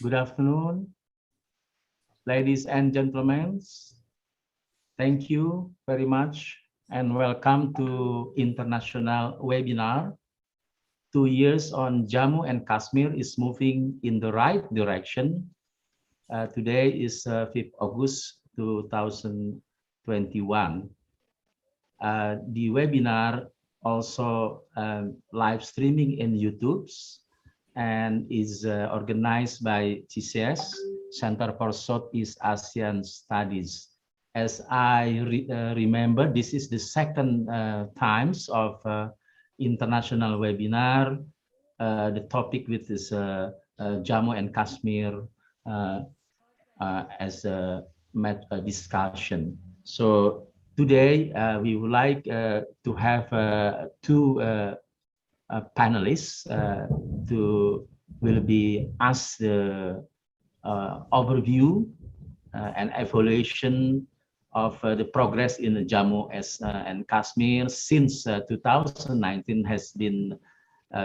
Good afternoon, ladies and gentlemen. Thank you very much and welcome to international webinar. 2 years on Jammu and Kashmir is moving in the right direction. Today is 5th August 2021. The webinar also live streaming in YouTube and is organized by CSEAS, Center for Southeast Asian Studies. As I remember, this is the second times of international webinar. The topic with this Jammu and Kashmir as a discussion. So today we would like to have two panelists will be asked the overview and evaluation of the progress in Jammu and Kashmir since 2019 has been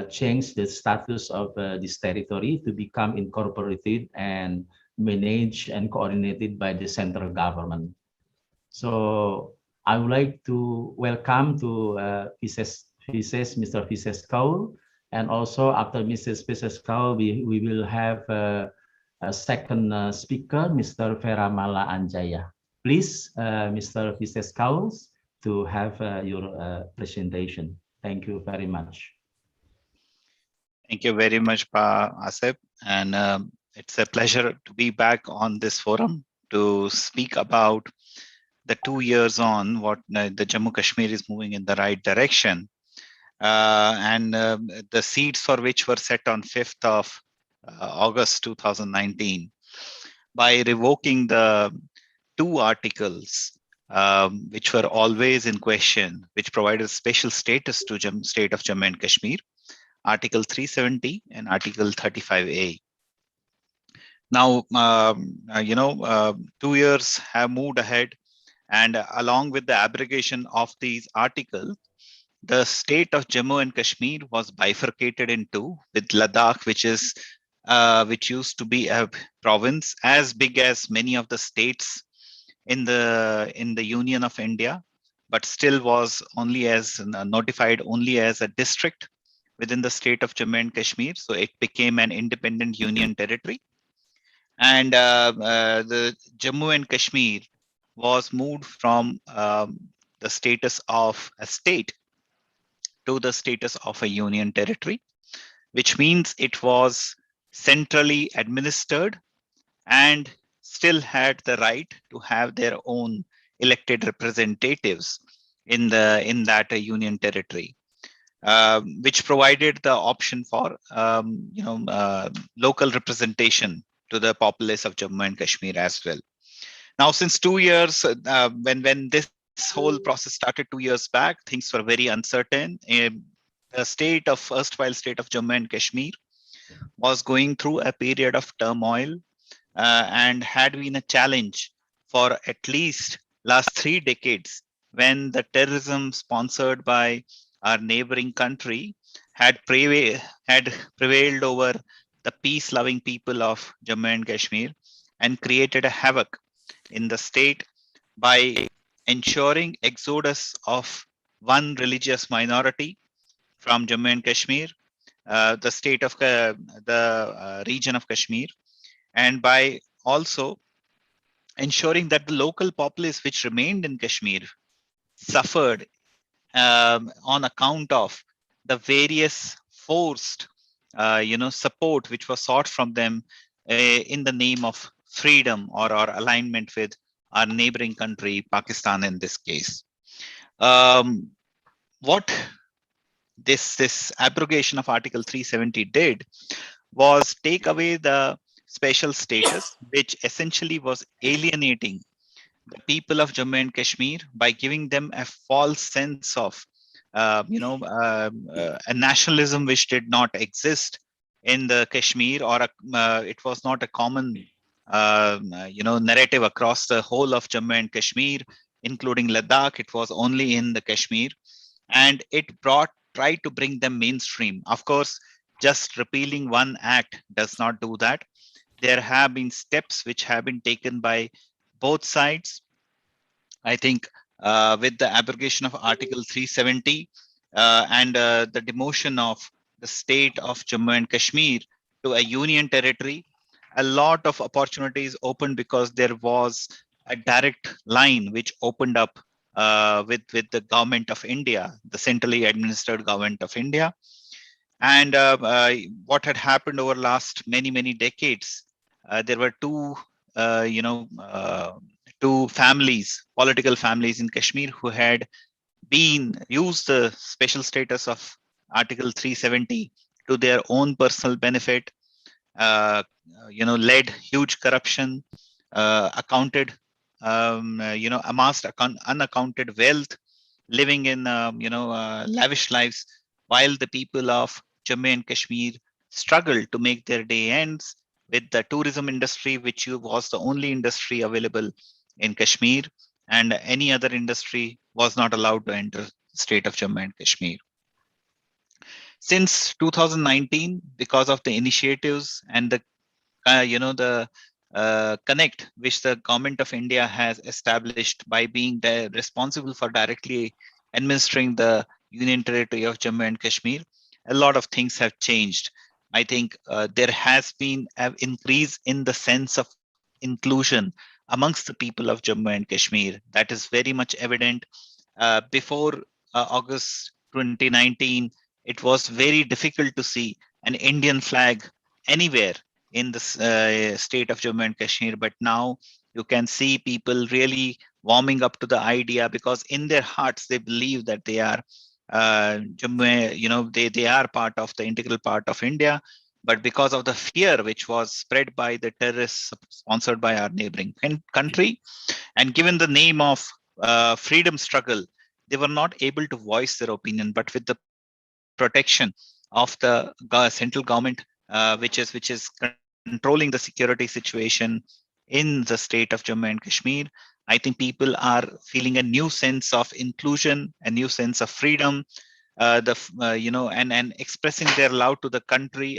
changed the status of this territory to become incorporated and managed and coordinated by the central government. So I would like to welcome to Mr. Vises Kaul, and also after Mrs. Vises Kaul, we will have a second speaker, Mr. Veramala Anjaya. Please, Mr. Vises Kaul, to have your presentation. Thank you very much. Thank you very much, Pa Asif, and it's a pleasure to be back on this forum to speak about the 2 years on what the Jammu Kashmir is moving in the right direction, and the seeds for which were set on 5th of August 2019 by revoking the 2 articles which were always in question, which provided special status to state of Jammu and Kashmir, Article 370 and Article 35A. Now, 2 years have moved ahead, and along with the abrogation of these articles, the state of Jammu and Kashmir was bifurcated in 2, with Ladakh, which used to be a province as big as many of the states in the Union of India, but still was only as notified only as a district within the state of Jammu and Kashmir. So it became an independent union territory. And the Jammu and Kashmir was moved from the status of a state to the status of a union territory, which means it was centrally administered and still had the right to have their own elected representatives in that union territory. Which provided the option for local representation to the populace of Jammu and Kashmir as well. Now, since 2 years, when this whole process started 2 years back, things were very uncertain. The erstwhile state of Jammu and Kashmir was going through a period of turmoil and had been a challenge for at least last 3 decades, when the terrorism sponsored by our neighboring country had prevailed over the peace-loving people of Jammu and Kashmir and created a havoc in the state by ensuring exodus of one religious minority from Jammu and Kashmir, the region of Kashmir, and by also ensuring that the local populace which remained in Kashmir suffered on account of the various forced, support which was sought from them in the name of freedom or alignment with our neighboring country, Pakistan in this case. What this abrogation of Article 370 did was take away the special status, which essentially was alienating the people of Jammu and Kashmir by giving them a false sense of, a nationalism which did not exist in the Kashmir, or it was not a common, narrative across the whole of Jammu and Kashmir, including Ladakh. It was only in the Kashmir, and it tried to bring them mainstream. Of course, just repealing one act does not do that. There have been steps which have been taken by both sides. I think with the abrogation of Article 370 and the demotion of the state of Jammu and Kashmir to a union territory, a lot of opportunities opened because there was a direct line which opened up with the government of India, the centrally administered government of India. And what had happened over last many decades, there were two families, political families in Kashmir, who had been used the special status of Article 370 to their own personal benefit, led huge corruption, amassed unaccounted wealth, living in lavish lives, while the people of Jammu and Kashmir struggled to make their day ends with the tourism industry, which was the only industry available in Kashmir, and any other industry was not allowed to enter the state of Jammu and Kashmir. Since 2019, because of the initiatives and the connect which the government of India has established by being responsible for directly administering the Union Territory of Jammu and Kashmir, a lot of things have changed. I think there has been an increase in the sense of inclusion amongst the people of Jammu and Kashmir. That is very much evident. Before August 2019, it was very difficult to see an Indian flag anywhere in the state of Jammu and Kashmir, but now you can see people really warming up to the idea, because in their hearts they believe that they are they are part of the integral part of India. But because of the fear which was spread by the terrorists sponsored by our neighboring country, and given the name of freedom struggle, they were not able to voice their opinion. But with the protection of the central government, which is controlling the security situation in the state of Jammu and Kashmir, I think people are feeling a new sense of inclusion, a new sense of freedom, and expressing their love to the country,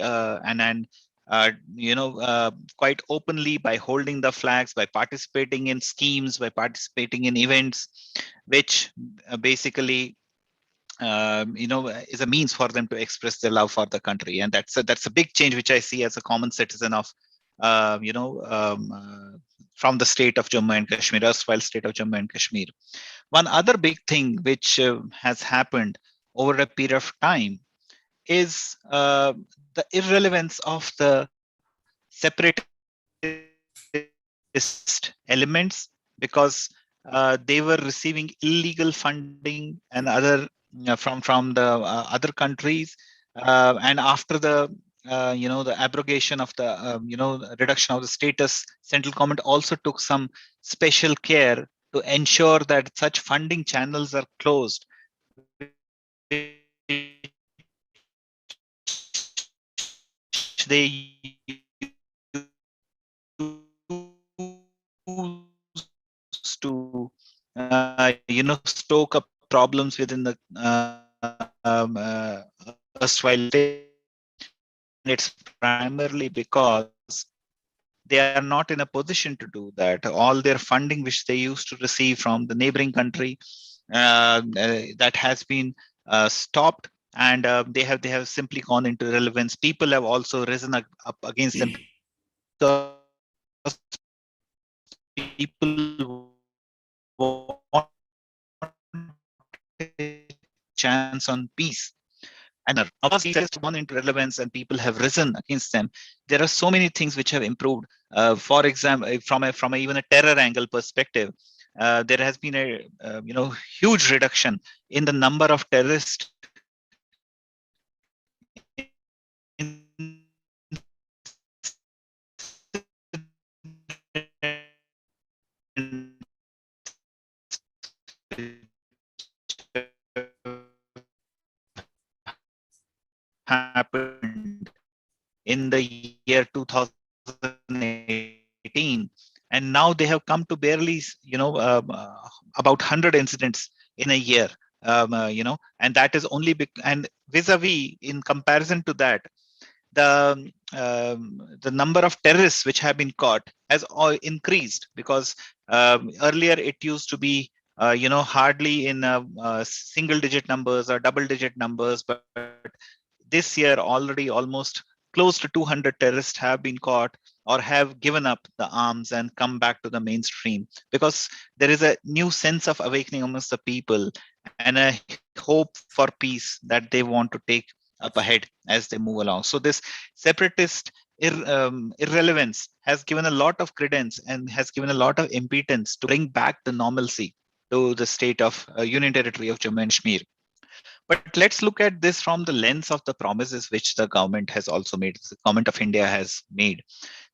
quite openly, by holding the flags, by participating in schemes, by participating in events, which basically is a means for them to express their love for the country. And that's a big change which I see as a common citizen of from the state of Jammu and Kashmir, erstwhile state of Jammu and Kashmir. One other big thing which has happened over a period of time is the irrelevance of the separatist elements, because they were receiving illegal funding and other from the other countries, and after the abrogation of the reduction of the status, central government also took some special care to ensure that such funding channels are closed, which they use to stoke up problems within the erstwhile state. And it's primarily because they are not in a position to do that. All their funding which they used to receive from the neighboring country, that has been stopped, and they have simply gone into irrelevance. People have also risen up against them because of the people want a chance on peace. And now these has gone into relevance and people have risen against them. There are so many things which have improved. For example, from even a terror angle perspective, there has been a huge reduction in the number of terrorists happened in the year 2018, and now they have come to barely about 100 incidents in a year. And that is only and vis-a-vis, in comparison to that, the number of terrorists which have been caught has all increased, because earlier it used to be hardly in single digit numbers or double digit numbers, but this year already almost close to 200 terrorists have been caught or have given up the arms and come back to the mainstream, because there is a new sense of awakening amongst the people and a hope for peace that they want to take up ahead as they move along. So this separatist irrelevance has given a lot of credence and has given a lot of impotence to bring back the normalcy to the state of Union Territory of Jammu and Kashmir. But let's look at this from the lens of the promises which the government has also made, the government of India has made.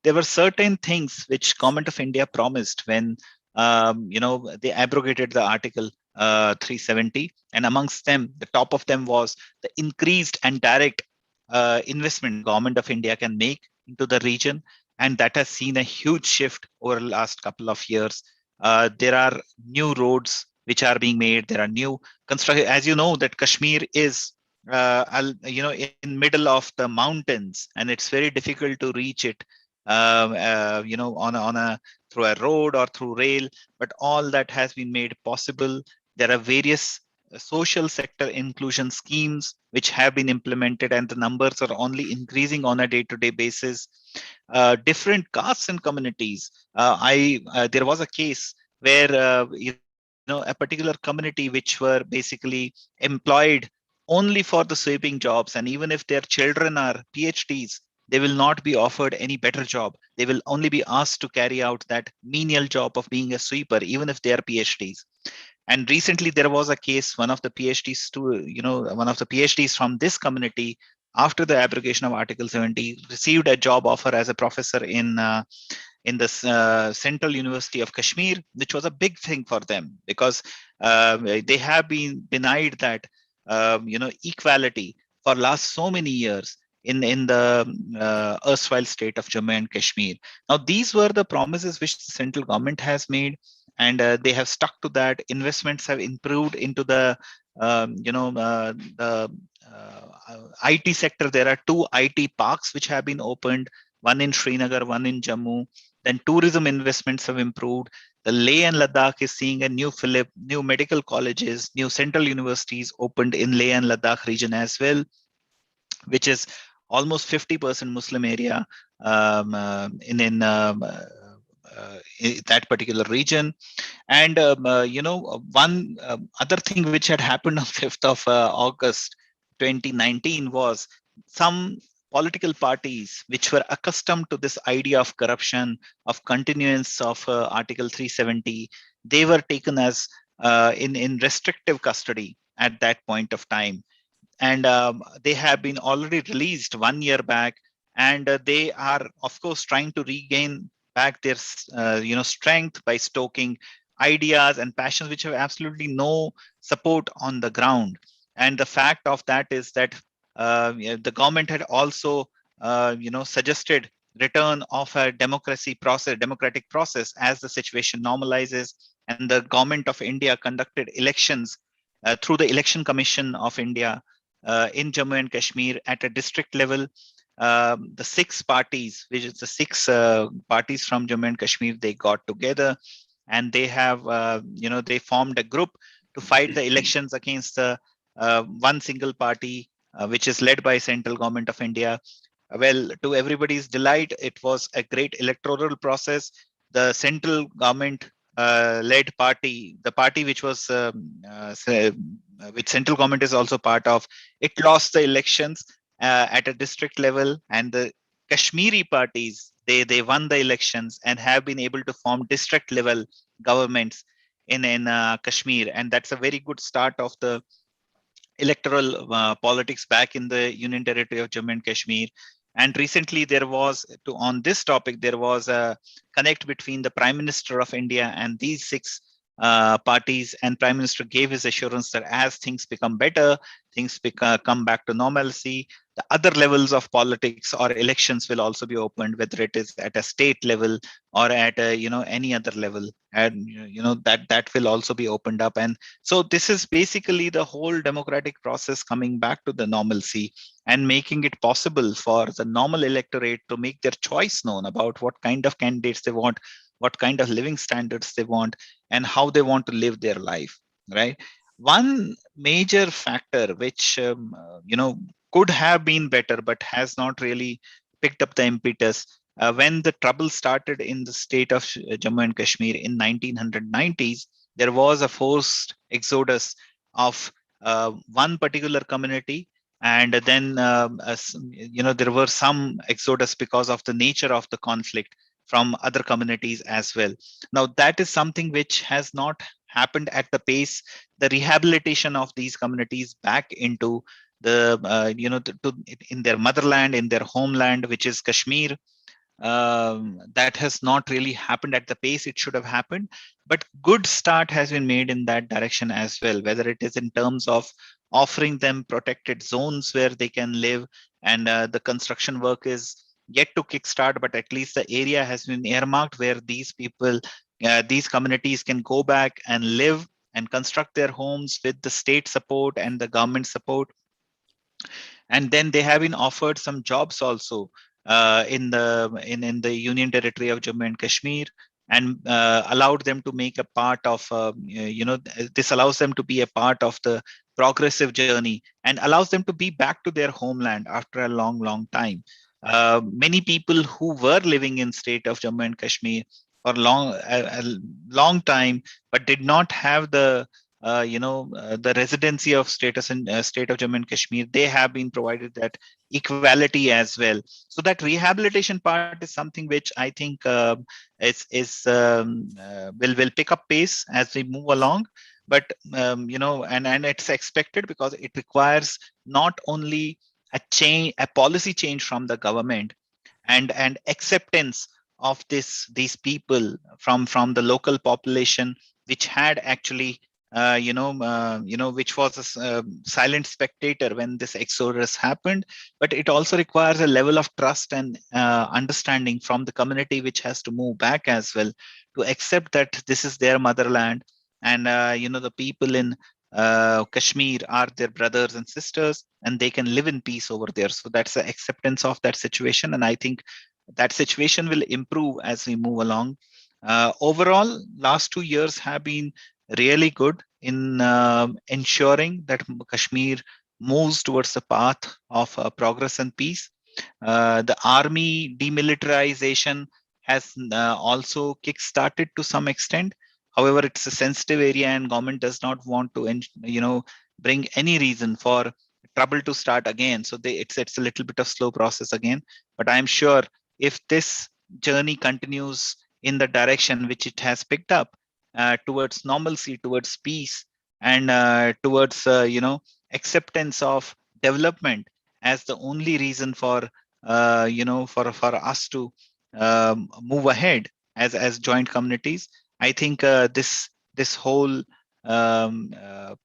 There were certain things which government of India promised when they abrogated the Article 370, and amongst them, the top of them was the increased and direct investment government of India can make into the region, and that has seen a huge shift over the last couple of years. There are new roads which are being made. There are new construction. As you know, that Kashmir is in middle of the mountains, and it's very difficult to reach it on a through a road or through rail. But all that has been made possible. There are various social sector inclusion schemes which have been implemented, and the numbers are only increasing on a day-to-day basis. Different castes and communities. There was a case where a particular community which were basically employed only for the sweeping jobs, and even if their children are PhDs, they will not be offered any better job. They will only be asked to carry out that menial job of being a sweeper, even if they are PhDs. And recently there was a case, one of the PhDs from this community, after the abrogation of Article 70, received a job offer as a professor in the Central University of Kashmir, which was a big thing for them, because they have been denied that equality for last so many years in the erstwhile state of Jammu and Kashmir. Now, these were the promises which the central government has made, and they have stuck to that. Investments have improved into the IT sector. There are 2 IT parks which have been opened, one in Srinagar, one in Jammu. Then tourism investments have improved. The Leh and Ladakh is seeing a new medical colleges, new central universities opened in Leh and Ladakh region as well, which is almost 50% Muslim area in that particular region. And one other thing which had happened on 5th of August 2019 was some political parties which were accustomed to this idea of corruption, of continuance of Article 370, they were taken as in restrictive custody at that point of time. And they have been already released 1 year back, and they are of course trying to regain back their strength by stoking ideas and passions which have absolutely no support on the ground. And the fact of that is that the government had also suggested return of a democratic process as the situation normalizes, and the government of India conducted elections through the Election Commission of India in Jammu and Kashmir at a district level. The 6 parties, which is the 6 parties from Jammu and Kashmir, they got together, and they have, they formed a group to fight the elections against the one single party, which is led by central government of India. Well, to everybody's delight, it was a great electoral process. the central government led party, the party which was which central government is also part of, it lost the elections at a district level, and the Kashmiri parties, they won the elections and have been able to form district level governments in Kashmir, and that's a very good start of the electoral politics back in the Union Territory of Jammu and Kashmir. And recently there was, on this topic, there was a connect between the Prime Minister of India and these six parties, and Prime Minister gave his assurance that as things become better, things come back to normalcy, the other levels of politics or elections will also be opened, whether it is at a state level or at a, any other level, and that will also be opened up. And so this is basically the whole democratic process coming back to the normalcy and making it possible for the normal electorate to make their choice known about what kind of candidates they want, what kind of living standards they want, and how they want to live their life, right? One major factor which could have been better but has not really picked up the impetus when the trouble started in the state of Jammu and Kashmir in 1990s. There was a forced exodus of one particular community, and then there were some exodus because of the nature of the conflict from other communities as well. Now that is something which has not happened at the pace. The rehabilitation of these communities back into the in their motherland, in their homeland, which is Kashmir, that has not really happened at the pace it should have happened, but good start has been made in that direction as well, whether it is in terms of offering them protected zones where they can live, and the construction work is yet to kickstart, but at least the area has been earmarked where these people, these communities can go back and live and construct their homes with the state support and the government support. And then they have been offered some jobs also in the Union Territory of Jammu and Kashmir, and allowed them to make a part of this allows them to be a part of the progressive journey and allows them to be back to their homeland after a long time. Many people who were living in state of Jammu and Kashmir for a long time but did not have the the residency of status in state of Jammu and Kashmir, they have been provided that equality as well. So that rehabilitation part is something which I think will pick up pace as we move along. But and it's expected because it requires not only a policy change from the government and acceptance of these people from the local population, which had actually which was a silent spectator when this exodus happened. But it also requires a level of trust and understanding from the community, which has to move back as well to accept that this is their motherland, and the people in Kashmir are their brothers and sisters, and they can live in peace over there. So that's the acceptance of that situation, and I think that situation will improve as we move along. Overall, last 2 years have been really good in ensuring that Kashmir moves towards the path of progress and peace. The army demilitarization has also kick-started to some extent. However, it's a sensitive area, and government does not want to, bring any reason for trouble to start again. So it's a little bit of slow process again. But I'm sure if this journey continues in the direction which it has picked up, towards normalcy, towards peace, and towards acceptance of development as the only reason for for us to move ahead as joint communities. I think this whole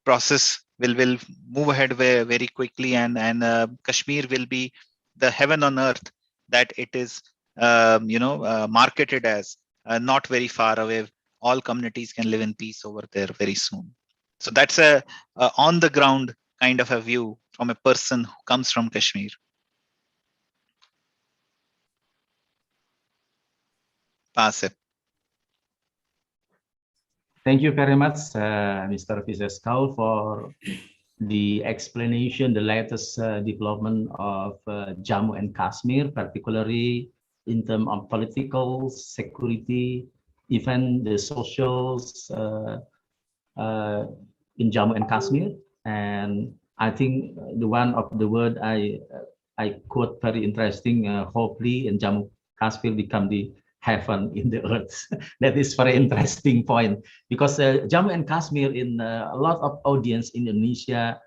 process will move ahead very quickly, and Kashmir will be the heaven on earth that it is marketed as, not very far away. All communities can live in peace over there very soon. So that's a on the ground kind of a view from a person who comes from Kashmir. Pasif. Thank you very much, Mr. Viseskal, for the explanation, the latest development of Jammu and Kashmir, particularly in terms of political security even the socials in Jammu and Kashmir. And I think the one of the word I quote very interesting. Hopefully, in Jammu Kashmir become the heaven in the earth. That is very interesting point because Jammu and Kashmir in a lot of audience in Indonesia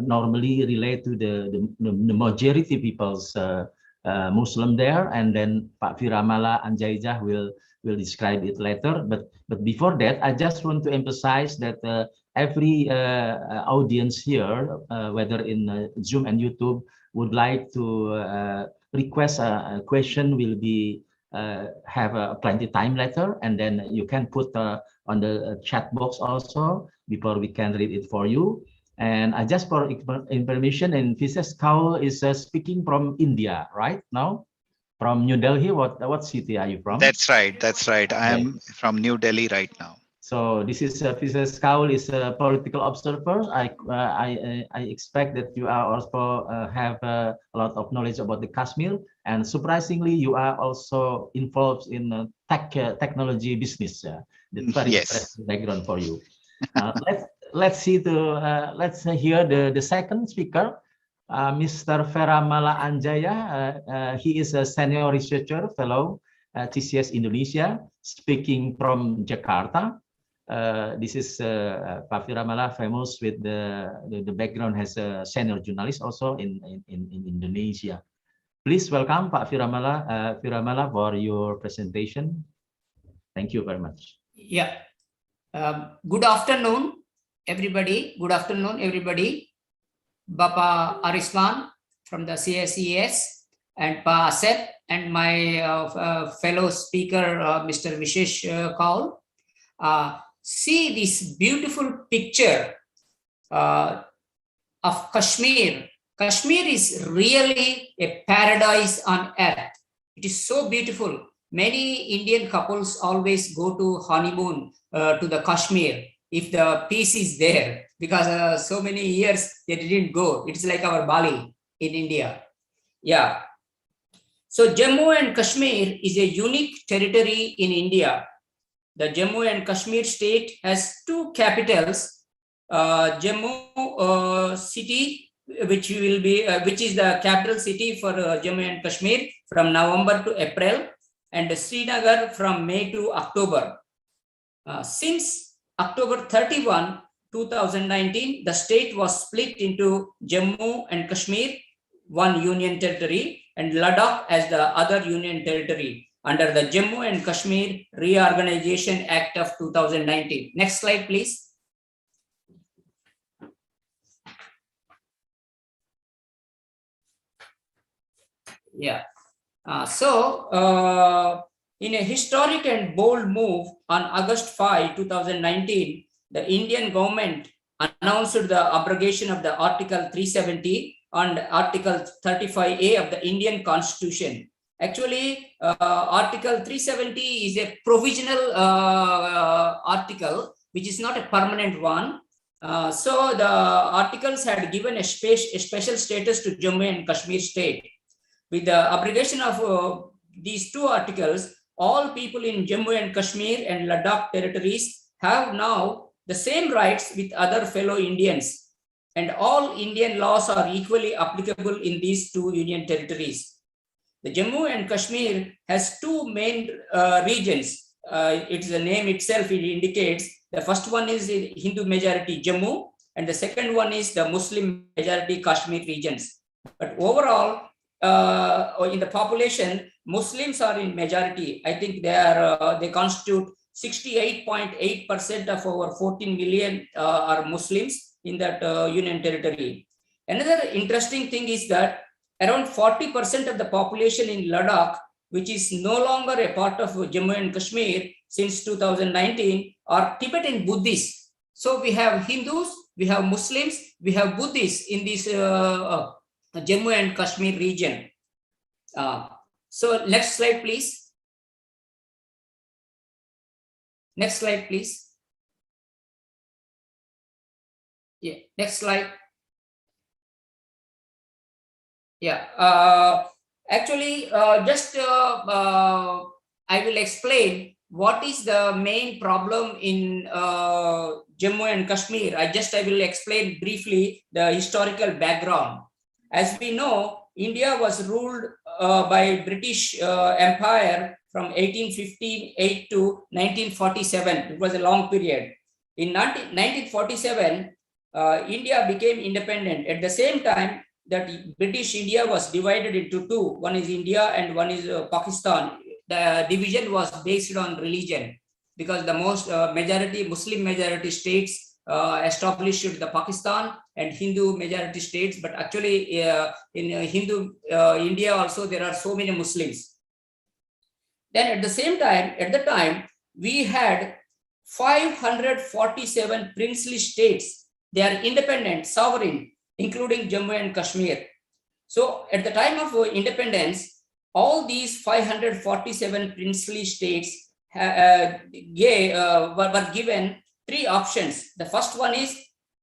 normally relate to the majority people's Muslim there, and then Pak Firamala Anjaijah will describe it later. But before that, I just want to emphasize that every audience here, whether in Zoom and YouTube, would like to request a question will be have plenty time later, and then you can put on the chat box also before we can read it for you. And just for information, and Mrs. Kaul is speaking from India right now, from New Delhi. What city are you from? That's right. That's right. I am from New Delhi right now. So this is Mrs. Kaul is a political observer. I expect that you are also have a lot of knowledge about the Kashmir, and surprisingly, you are also involved in technology business. That's very interesting background for you. Let's hear the second speaker, Mr. Feramala Anjaya. He is a senior researcher fellow at CSEAS Indonesia, speaking from Jakarta. This is Pak Firamala, famous with the background as a senior journalist also in Indonesia. Please welcome Pak Firamala for your presentation. Thank you very much. Yeah. Good afternoon, everybody. Good afternoon, everybody. Bapa Arisman from the CSEAS and Pa Asep and my fellow speaker, Mr. Vishesh Kaul. See this beautiful picture of Kashmir. Kashmir is really a paradise on earth. It is so beautiful. Many Indian couples always go to honeymoon to the Kashmir if the peace is there, because so many years they didn't go. It's like our Bali in India. Yeah. So Jammu and Kashmir is a unique territory in India. The Jammu and Kashmir state has two capitals, Jammu city, which is the capital city for Jammu and Kashmir from November to April, and Srinagar from May to October. Since October 31, 2019, the state was split into Jammu and Kashmir, one union territory, and Ladakh as the other union territory under the Jammu and Kashmir Reorganization Act of 2019. Next slide, please. Yeah. In a historic and bold move on August 5, 2019, the Indian government announced the abrogation of the Article 370 and Article 35A of the Indian Constitution. Actually, Article 370 is a provisional article, which is not a permanent one. So the articles had given a special status to Jammu and Kashmir state. With the abrogation of these two articles, all people in Jammu and Kashmir and Ladakh territories have now the same rights with other fellow Indians, and all Indian laws are equally applicable in these two union territories. The Jammu and Kashmir has two main regions. It's the name itself, it indicates. The first one is the Hindu majority Jammu, and the second one is the Muslim majority Kashmir regions. But overall, in the population, Muslims are in majority. I think they constitute 68.8% of our 14 million are Muslims in that union territory. Another interesting thing is that around 40% of the population in Ladakh, which is no longer a part of Jammu and Kashmir since 2019, are Tibetan Buddhists. So we have Hindus, we have Muslims, we have Buddhists in this Jammu and Kashmir region. So next slide, please. Next slide, please. Yeah, next slide. Yeah, actually, I will explain what is the main problem in Jammu and Kashmir? I will explain briefly the historical background. As we know, India was ruled by British Empire from 1858 to 1947. It was a long period. In 1947, India became independent. At the same time, that British India was divided into two. One is India and one is Pakistan. The division was based on religion, because the most Muslim majority states established the Pakistan and Hindu majority states. But actually in Hindu India also there are so many Muslims. Then at the same time, at the time, we had 547 princely states. They are independent, sovereign, including Jammu and Kashmir. So at the time of independence, all these 547 princely states were given three options. The first one is,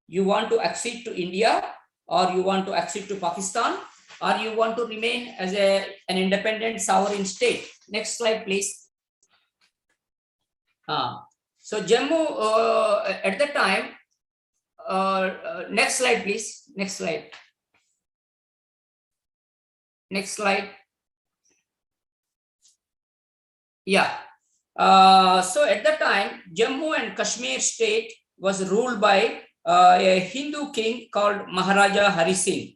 you want to accede to India, or you want to accede to Pakistan, or you want to remain as an independent sovereign state. Next slide, please. So Jammu at the time, next slide, please. Next slide. Next slide. Yeah. So at the time, Jammu and Kashmir state was ruled by a Hindu king called Maharaja Hari Singh,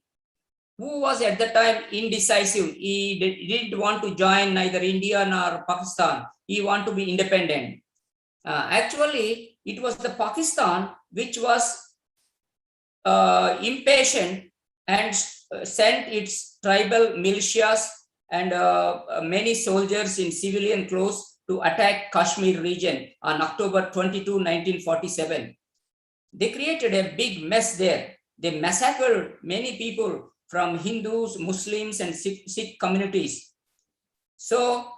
who was at the time indecisive. He didn't want to join neither India nor Pakistan. He wanted to be independent. Actually, it was the Pakistan which was impatient and sent its tribal militias and many soldiers in civilian clothes to attack Kashmir region on October 22, 1947. They created a big mess there. They massacred many people from Hindus, Muslims, and Sikh communities. So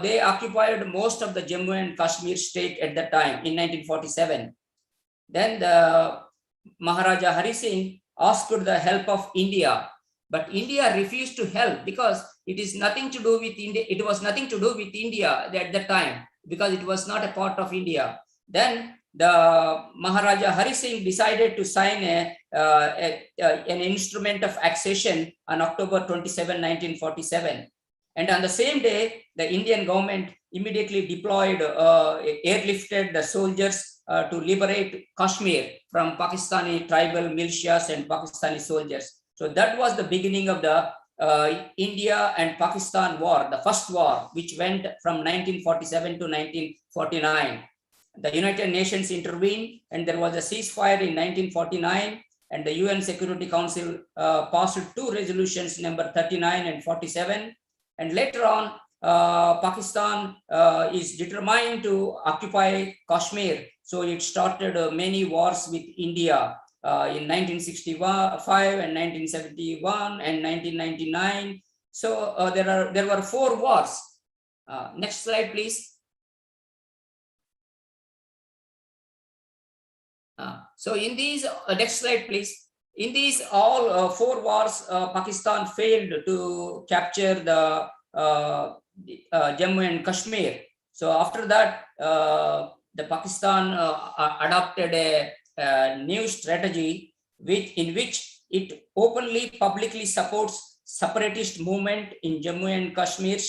they occupied most of the Jammu and Kashmir state at that time in 1947. Then the Maharaja Hari Singh asked for the help of India, but India refused to help because it is nothing to do with India. It was nothing to do with India at that time because it was not a part of India. Then the Maharaja Hari Singh decided to sign an instrument of accession on October 27, 1947. And on the same day, the Indian government immediately deployed, airlifted the soldiers to liberate Kashmir from Pakistani tribal militias and Pakistani soldiers. So that was the beginning of the India and Pakistan war, the first war, which went from 1947 to 1949. The United Nations intervened and there was a ceasefire in 1949, and the UN Security Council passed two resolutions, number 39 and 47. And later on, Pakistan is determined to occupy Kashmir. So it started many wars with India in 1965 and 1971 and 1999. So there were 4 wars. Next slide, please. So in these, next slide, please. In these all 4 wars, Pakistan failed to capture the Jammu and Kashmir. So after that, the Pakistan adopted a new strategy in which it openly, publicly supports separatist movement in Jammu and Kashmir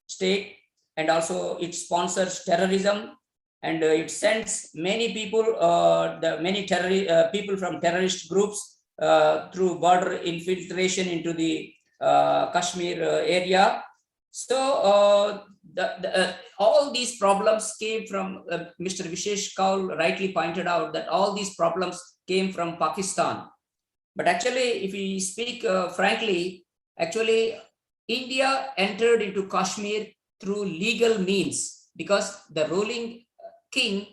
state, and also it sponsors terrorism, and it sends many people, people from terrorist groups through border infiltration into the Kashmir area. So all these problems came from, Mr. Vishesh Kaul rightly pointed out that all these problems came from Pakistan. But actually, if we speak frankly, actually, India entered into Kashmir through legal means, because the ruling king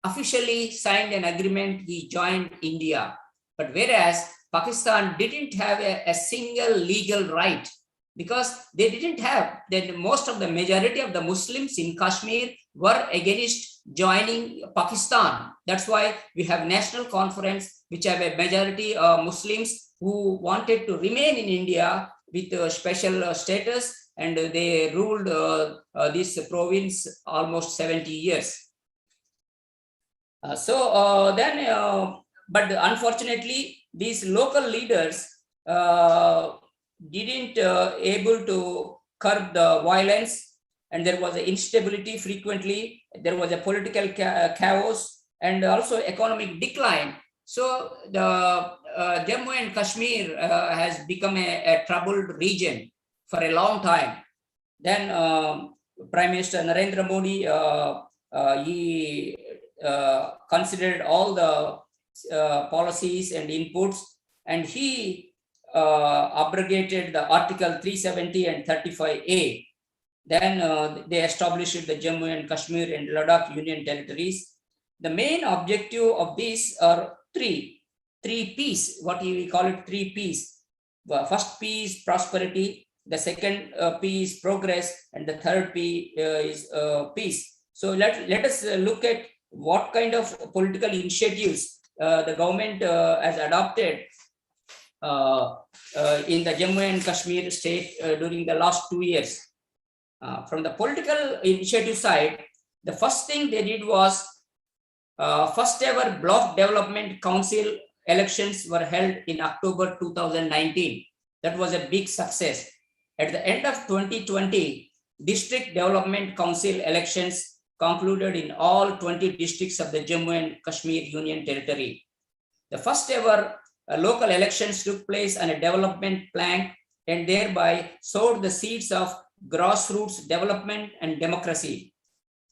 officially signed an agreement, he joined India. But whereas Pakistan didn't have a single legal right, because they didn't have, most of the majority of the Muslims in Kashmir were against joining Pakistan. That's why we have national conference, which have a majority of Muslims who wanted to remain in India with a special status, and they ruled this province almost 70 years. But unfortunately, these local leaders didn't able to curb the violence, and there was instability frequently. There was a political chaos and also economic decline. So the Jammu and Kashmir has become a troubled region for a long time. Then Prime Minister Narendra Modi, he considered all the policies and inputs, and he abrogated the Article 370 and 35A. Then they established the Jammu and Kashmir and Ladakh Union Territories. The main objective of these are three P's, what we call it, three P's. First P is prosperity, the second P is progress, and the third P is peace. So let us look at what kind of political initiatives the government has adopted in the Jammu and Kashmir state during the last 2 years. From the political initiative side, the first thing they did was first ever Block Development Council elections were held in October 2019. That was a big success. At the end of 2020, District Development Council elections concluded in all 20 districts of the Jammu and Kashmir Union Territory. The first ever local elections took place on a development plank and thereby sowed the seeds of grassroots development and democracy.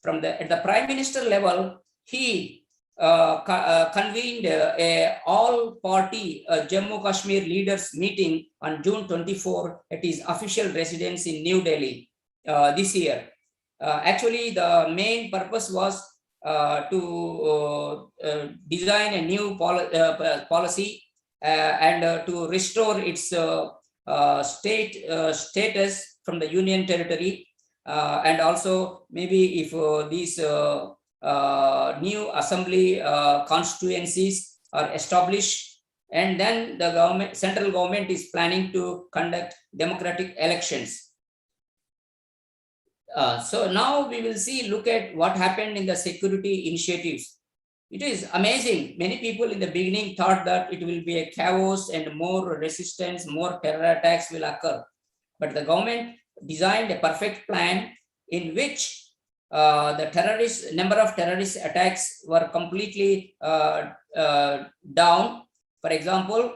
At the Prime Minister level, he convened a all-party Jammu Kashmir leaders meeting on June 24 at his official residence in New Delhi this year. Actually, the main purpose was to design a new policy and to restore its status from the Union Territory, and also maybe if these new assembly constituencies are established, and then the central government is planning to conduct democratic elections. So now we will look at what happened in the security initiatives. It is amazing. Many people in the beginning thought that it will be a chaos and more resistance, more terror attacks will occur. But the government designed a perfect plan in which the number of terrorist attacks were completely down. For example,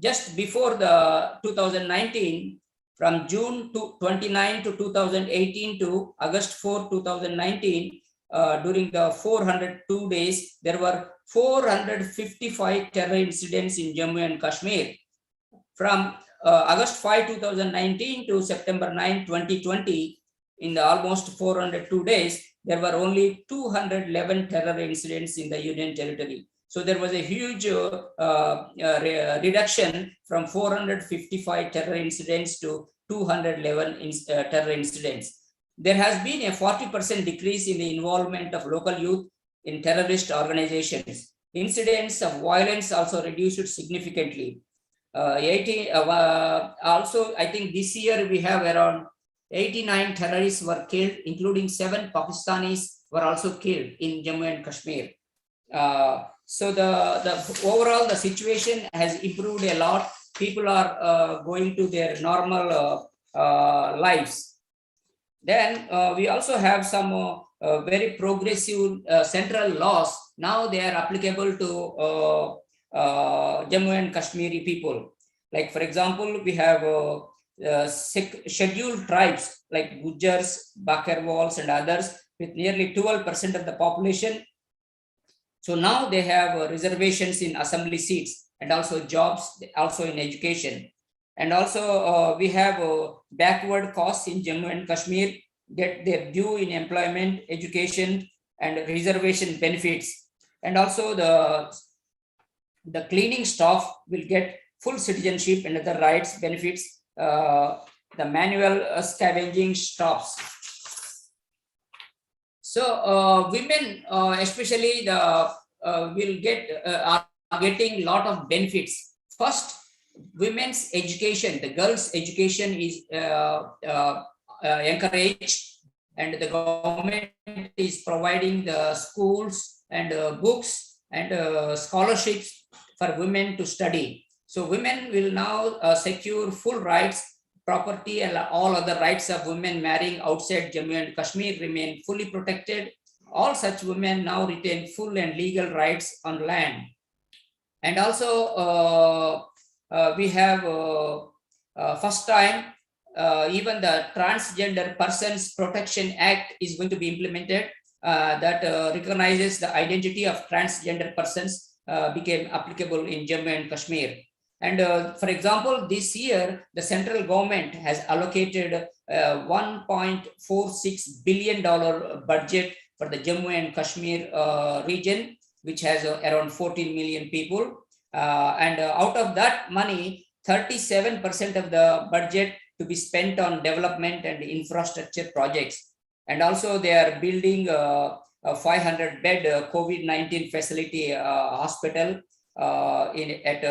just before the 2019, from June 29 to 2018 to August 4, 2019, during the 402 days, there were 455 terror incidents in Jammu and Kashmir. From August 5, 2019 to September 9, 2020, in the almost 402 days, there were only 211 terror incidents in the Union Territory. So there was a huge reduction from 455 terror incidents to 211 terror incidents. There has been a 40% decrease in the involvement of local youth in terrorist organizations. Incidents of violence also reduced significantly. Also, I think this year we have around 89 terrorists were killed, including 7 Pakistanis were also killed in Jammu and Kashmir. So the overall the situation has improved a lot. People are going to their normal lives. Then we also have some very progressive central laws. Now they are applicable to Jammu and Kashmiri people. Like for example, we have scheduled tribes like Gujars, Bakarwals and others with nearly 12% of the population. So now they have reservations in assembly seats and also jobs, also in education. And also we have backward castes in Jammu and Kashmir get their due in employment, education and reservation benefits. And also the cleaning staff will get full citizenship and other rights, benefits. The manual scavenging stops. So women, especially will get are getting a lot of benefits. First, women's education, the girls' education is encouraged, and the government is providing the schools and books and scholarships for women to study. So women will now secure full rights, property, and all other rights of women marrying outside Jammu and Kashmir remain fully protected. All such women now retain full and legal rights on land. And also we have first time even the Transgender Persons Protection Act is going to be implemented that recognizes the identity of transgender persons became applicable in Jammu and Kashmir. And for example, this year, the central government has allocated $1.46 billion budget for the Jammu and Kashmir region, which has around 14 million people. And out of that money, 37% of the budget to be spent on development and infrastructure projects. And also they are building a 500-bed COVID-19 facility hospital at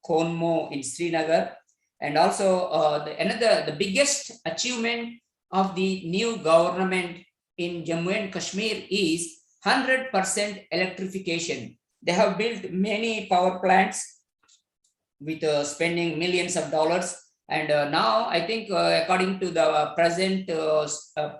Konmo in Srinagar. And also the biggest achievement of the new government in Jammu and Kashmir is 100% electrification. They have built many power plants with spending millions of dollars. And now I think according to the present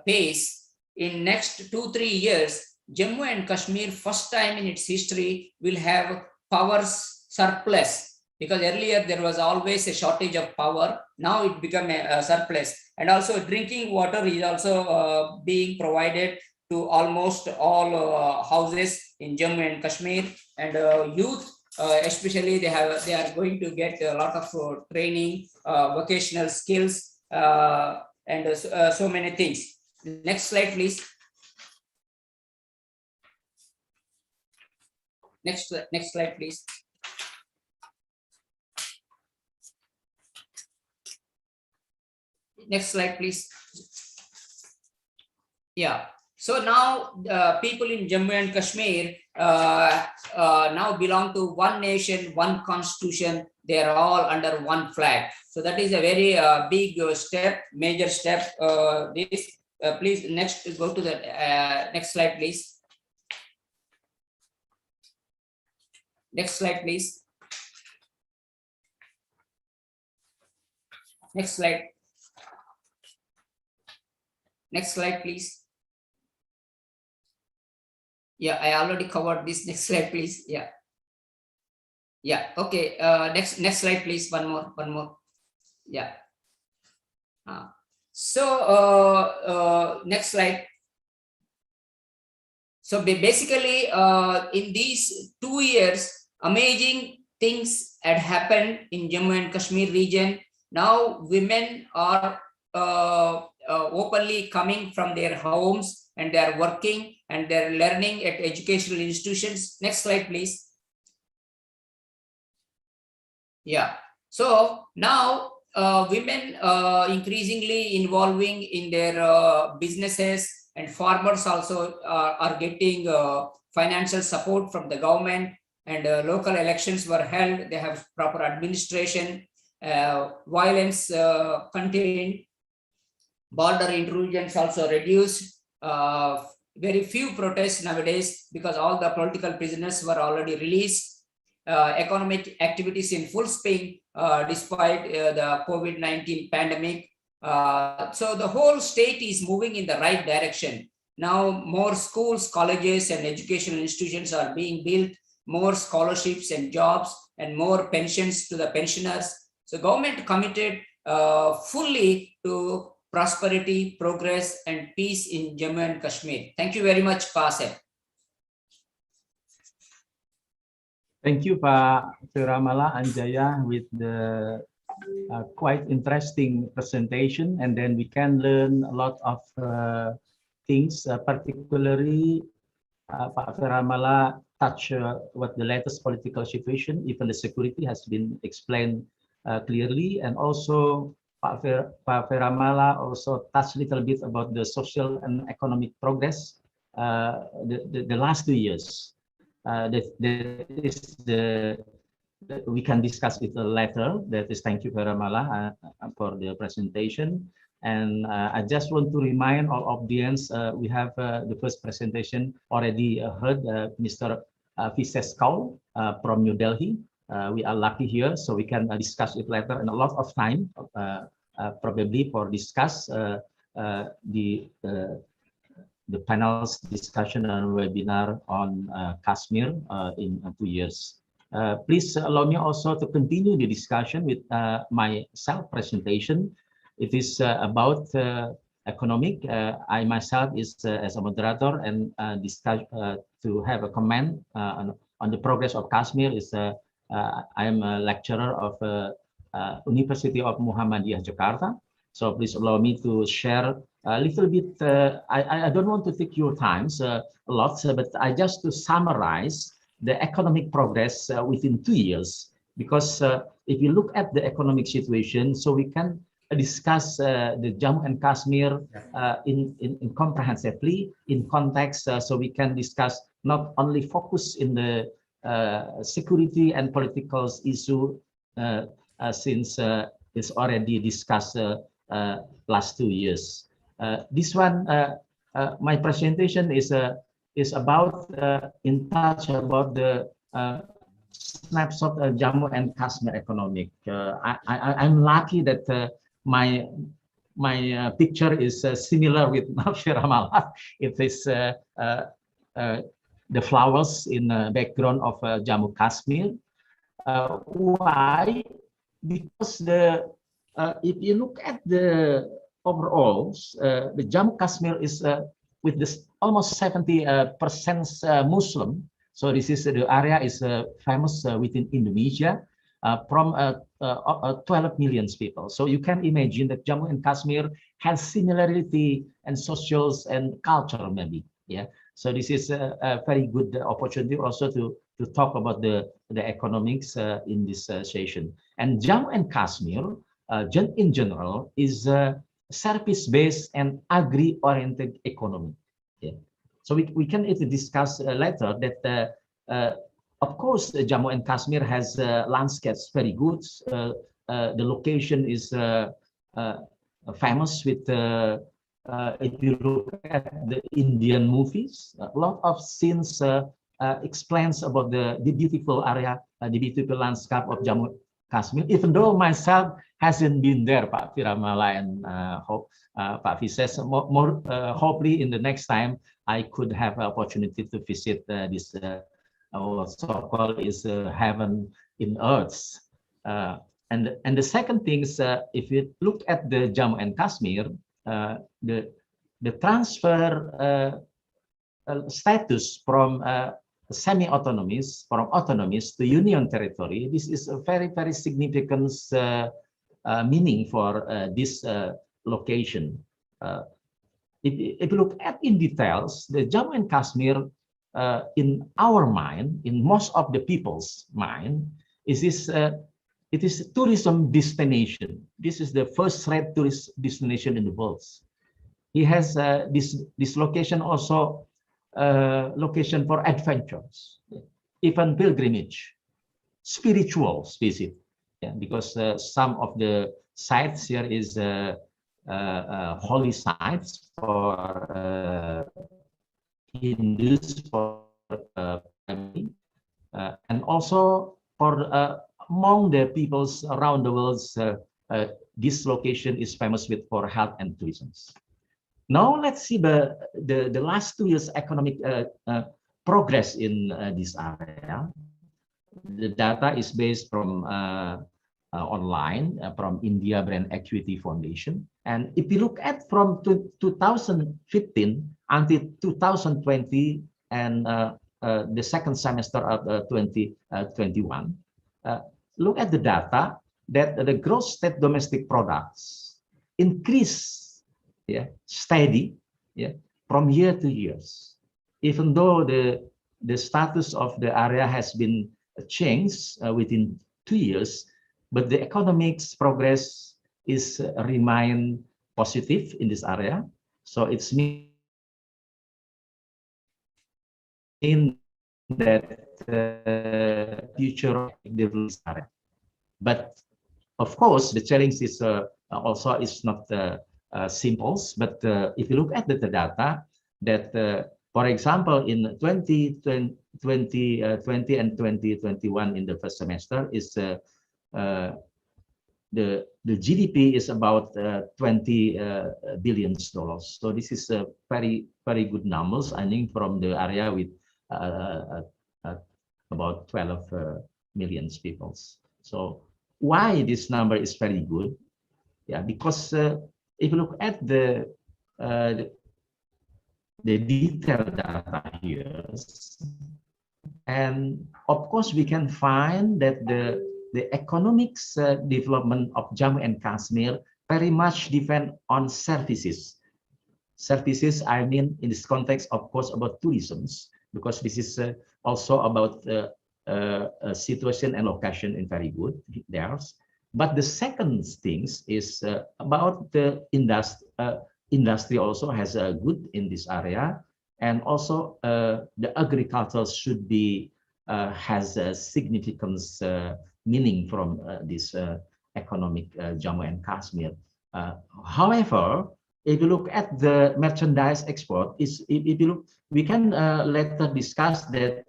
pace, in next 2-3 years, Jammu and Kashmir first time in its history will have power surplus, because earlier there was always a shortage of power. Now it become a surplus. And also drinking water is also being provided to almost all houses in Jammu and Kashmir. And youth especially they are going to get a lot of training, vocational skills, and so many things. Next slide, please. Next slide, please. Next slide, please. Yeah. So now people in Jammu and Kashmir now belong to one nation, one constitution. They are all under one flag. So that is a very big step, major step. Please next go to the next slide, please. Next slide, please. Next slide. Next slide, please. Yeah, I already covered this. Next slide, please. Yeah. Yeah. Okay. Next slide, please. One more. Yeah. Next slide. So basically, in these 2 years, amazing things had happened in Jammu and Kashmir region. Now women are openly coming from their homes, and they are working and they're learning at educational institutions. Next slide, please. Yeah. So now women increasingly involving in their businesses, and farmers also are getting financial support from the government, and local elections were held. They have proper administration, violence contained, border intrusions also reduced. Very few protests nowadays because all the political prisoners were already released. Economic activities in full swing despite the COVID-19 pandemic. So the whole state is moving in the right direction. Now more schools, colleges, and educational institutions are being built, more scholarships and jobs, and more pensions to the pensioners. So government committed fully to prosperity, progress, and peace in Jammu and Kashmir. Thank you very much, Pak Asep. Thank you, Pak Firamala Anjaya, with the quite interesting presentation, and then we can learn a lot of things, particularly Pak Firamala touched what the latest political situation, even the security, has been explained clearly, and also Pak Firamala also touched a little bit about the social and economic progress the last 2 years. That is the we can discuss it later. That is, thank you, Paramala, for the presentation. And I just want to remind our audience, we have the first presentation already heard, Mr. Viseskau from New Delhi. We are lucky here, so we can discuss it later, and a lot of time probably for discuss the panel's discussion and webinar on Kashmir in 2 years. Please allow me also to continue the discussion with my self-presentation. It is about economic. I myself is as a moderator and discuss to have a comment on the progress of Kashmir. I am a lecturer of University of Muhammadiyah Jakarta. So please allow me to share a little bit. I don't want to take your times a lot, but I just to summarize the economic progress within 2 years. Because if you look at the economic situation, so we can discuss the Jammu and Kashmir in comprehensively in context, so we can discuss not only focus in the security and political issue since it's already discussed last 2 years. This one, my presentation is about in touch about the snapshot of Jammu and Kashmir economic. I'm lucky that my picture is similar with Ramallah. It is the flowers in the background of Jammu Kashmir. Why? Because if you look at the overall, the Jammu Kashmir is with this almost 70% Muslim. So this is the area is famous within Indonesia from 12 million people. So you can imagine that Jammu and Kashmir has similarity and socials and culture maybe. Yeah. So this is a very good opportunity also to talk about the economics in this session. And Jammu and Kashmir in general is a service-based and agri-oriented economy. Yeah. So we can discuss later that of course Jammu and Kashmir has landscapes very good. The location is famous with if you look at the Indian movies, a lot of scenes explains about the beautiful area, the beautiful landscape of Jammu Kashmir. Even though myself hasn't been there, Pak Viramala and Pak Vises, hopefully in the next time I could have an opportunity to visit this so-called is heaven in earth. And the second thing is, if you look at the Jammu and Kashmir, the transfer status from semi-autonomous, from autonomous to union territory, this is a very, very significant meaning for this location. If you look at in details, the Jammu and Kashmir, in our mind, in most of the people's mind, it is a tourism destination. This is the first-rate tourist destination in the world. It has this location also location for adventures, even pilgrimage, spiritual visit. Yeah, because some of the sites here is holy sites for Hindus, for family, and also for among the peoples around the world. This location is famous with for health and tourism. Now let's see the last 2 years economic progress in this area. The data is based from online from India Brand Equity Foundation, and if you look at from 2015 until 2020 and the second semester of 2021, look at the data that the gross state domestic products increase, yeah, steady, yeah, from year to years, even though the status of the area has been changed within 2 years, but the economics progress is remain positive in this area. So it's mean that future development this area. But of course, the challenge is also is not simple. But if you look at the data, that for example, in 2020 and 2021 in the first semester is the GDP is about $20 billion. So this is a very good numbers. I think from the area with about 12 million people. So why this number is very good? Yeah, because if you look at the detailed data here, and of course we can find that the economics development of Jammu and Kashmir very much depend on services. Services, I mean, in this context, of course, about tourism, because this is also about situation and location and very good there. But the second things is about the industry. Industry also has a good in this area, and also the agriculture should be has a significant meaning from this economic Jammu and Kashmir. However, if you look at the merchandise export, if you look, we can later discuss that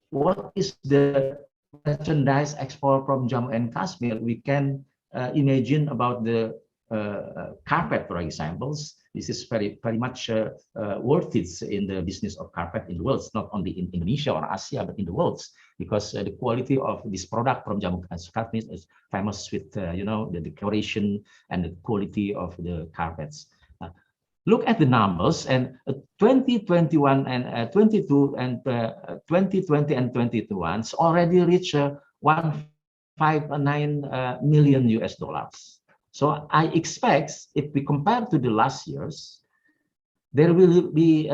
what is the merchandise export from Jammu and Kashmir. We can imagine about the carpet, for example. This is very much worth it in the business of carpet in the world, not only in Indonesia or Asia, but in the world, because the quality of this product from Jammu and Kashmir is famous with you know, the decoration and the quality of the carpets. Look at the numbers, and 2021 and 22 and 2020 and 2021 already reached $159 million US. So I expect if we compare to the last years, there will be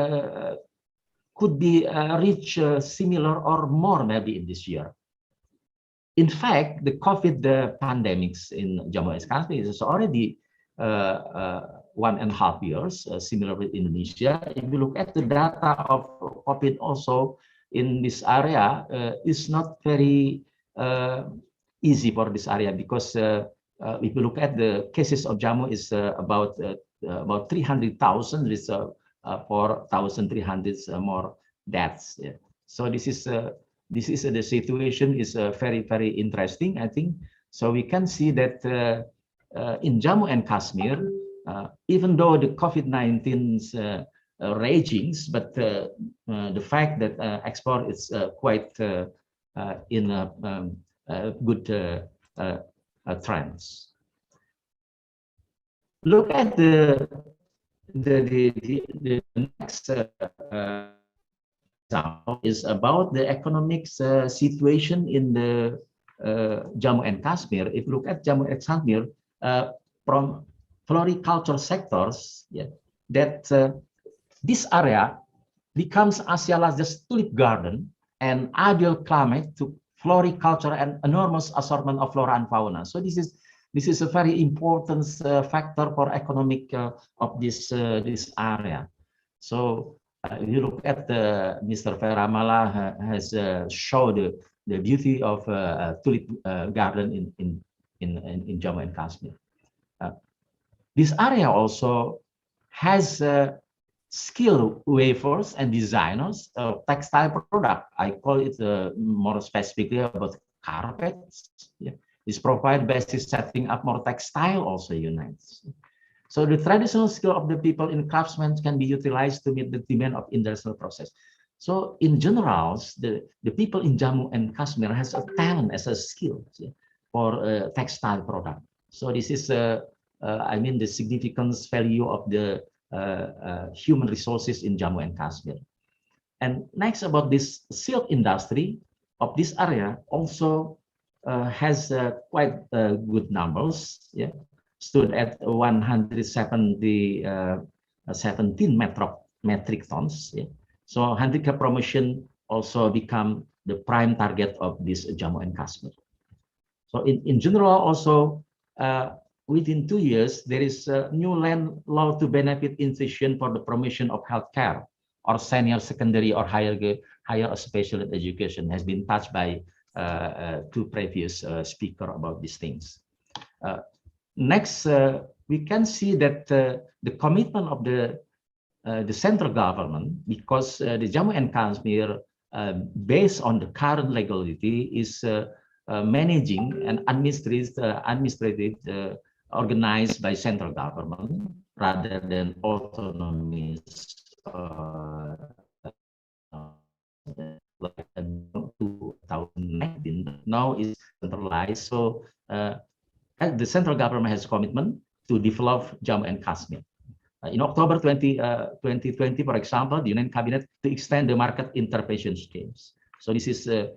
could be reach similar or more maybe in this year. In fact, the COVID pandemics in Jammu and Kashmir is already 1.5 years, similar with Indonesia. If you look at the data of COVID also in this area, it's not very easy for this area, because if you look at the cases of Jammu is about 300,000, with 4,300 more deaths. Yeah. So this is the situation is very interesting, I think. So we can see that in Jammu and Kashmir, even though the COVID-19 ragings, but the fact that export is quite in a good trends. Look at the next example is about the economic situation in the Jammu and Kashmir. If you look at Jammu and Kashmir from floriculture sectors, yeah, that this area becomes Asia's largest tulip garden and ideal climate to floriculture and enormous assortment of flora and fauna. So this is a very important factor for economic of this area. So if you look at Mr. Feramala has showed the beauty of tulip garden in Jammu and Kashmir. This area also has skilled weavers and designers of textile product. I call it more specifically about carpets. Yeah. This provide basis setting up more textile also unites. So the traditional skill of the people in craftsmen can be utilized to meet the demand of industrial process. So in general, the people in Jammu and Kashmir has a talent as a skill, yeah, for textile product. So this is I mean the significant value of the human resources in Jammu and Kashmir. And next, about this silk industry of this area also has quite good numbers. Yeah, stood at 117 metric tons. Yeah. So handicap promotion also become the prime target of this Jammu and Kashmir. So in general also, within 2 years, there is a new land law to benefit institution for the promotion of healthcare or senior secondary or higher special education has been touched by two previous speakers about these things. Next, we can see that the commitment of the central government, because the Jammu and Kashmir, based on the current legality, is managing and administrative organized by central government rather than autonomous like 2019. Now is centralized. So the central government has commitment to develop Jammu and Kashmir. In October 2020, for example, the Union Cabinet to extend the market intervention schemes. So this is the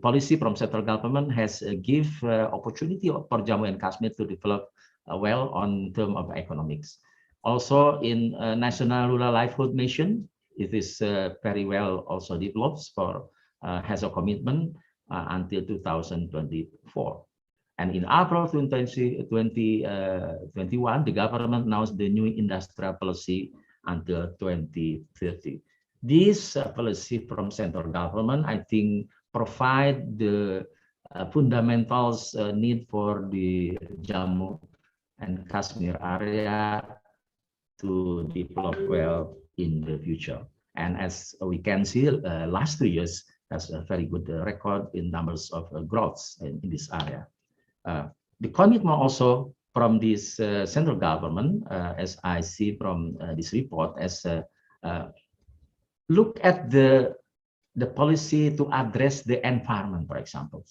policy from central government has give opportunity for Jammu and Kashmir to develop well on term of economics. Also in National Rural Livelihood Mission, it is very well also developed for has a commitment until 2024. And in April 2021, the government announced the new industrial policy until 2030. This policy from central government, I think, provide the fundamentals need for the Jammu and Kashmir area to develop well in the future. And as we can see, last 3 years has a very good record in numbers of growth in this area. The commitment also from this central government, as I see from this report, as look at the policy to address the environment, for example.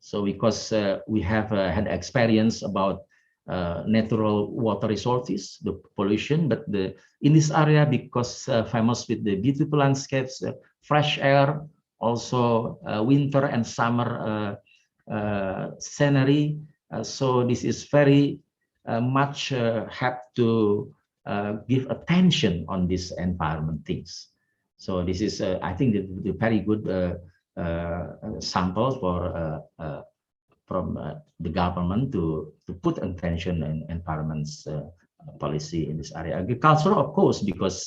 So because we have had experience about natural water resources, the pollution, but in this area, because famous with the beautiful landscapes, fresh air, also winter and summer scenery. So this is very much have to give attention on this environment things. So this is, I think, the very good sample for from the government to put attention in environment's policy in this area. Agriculture, of course, because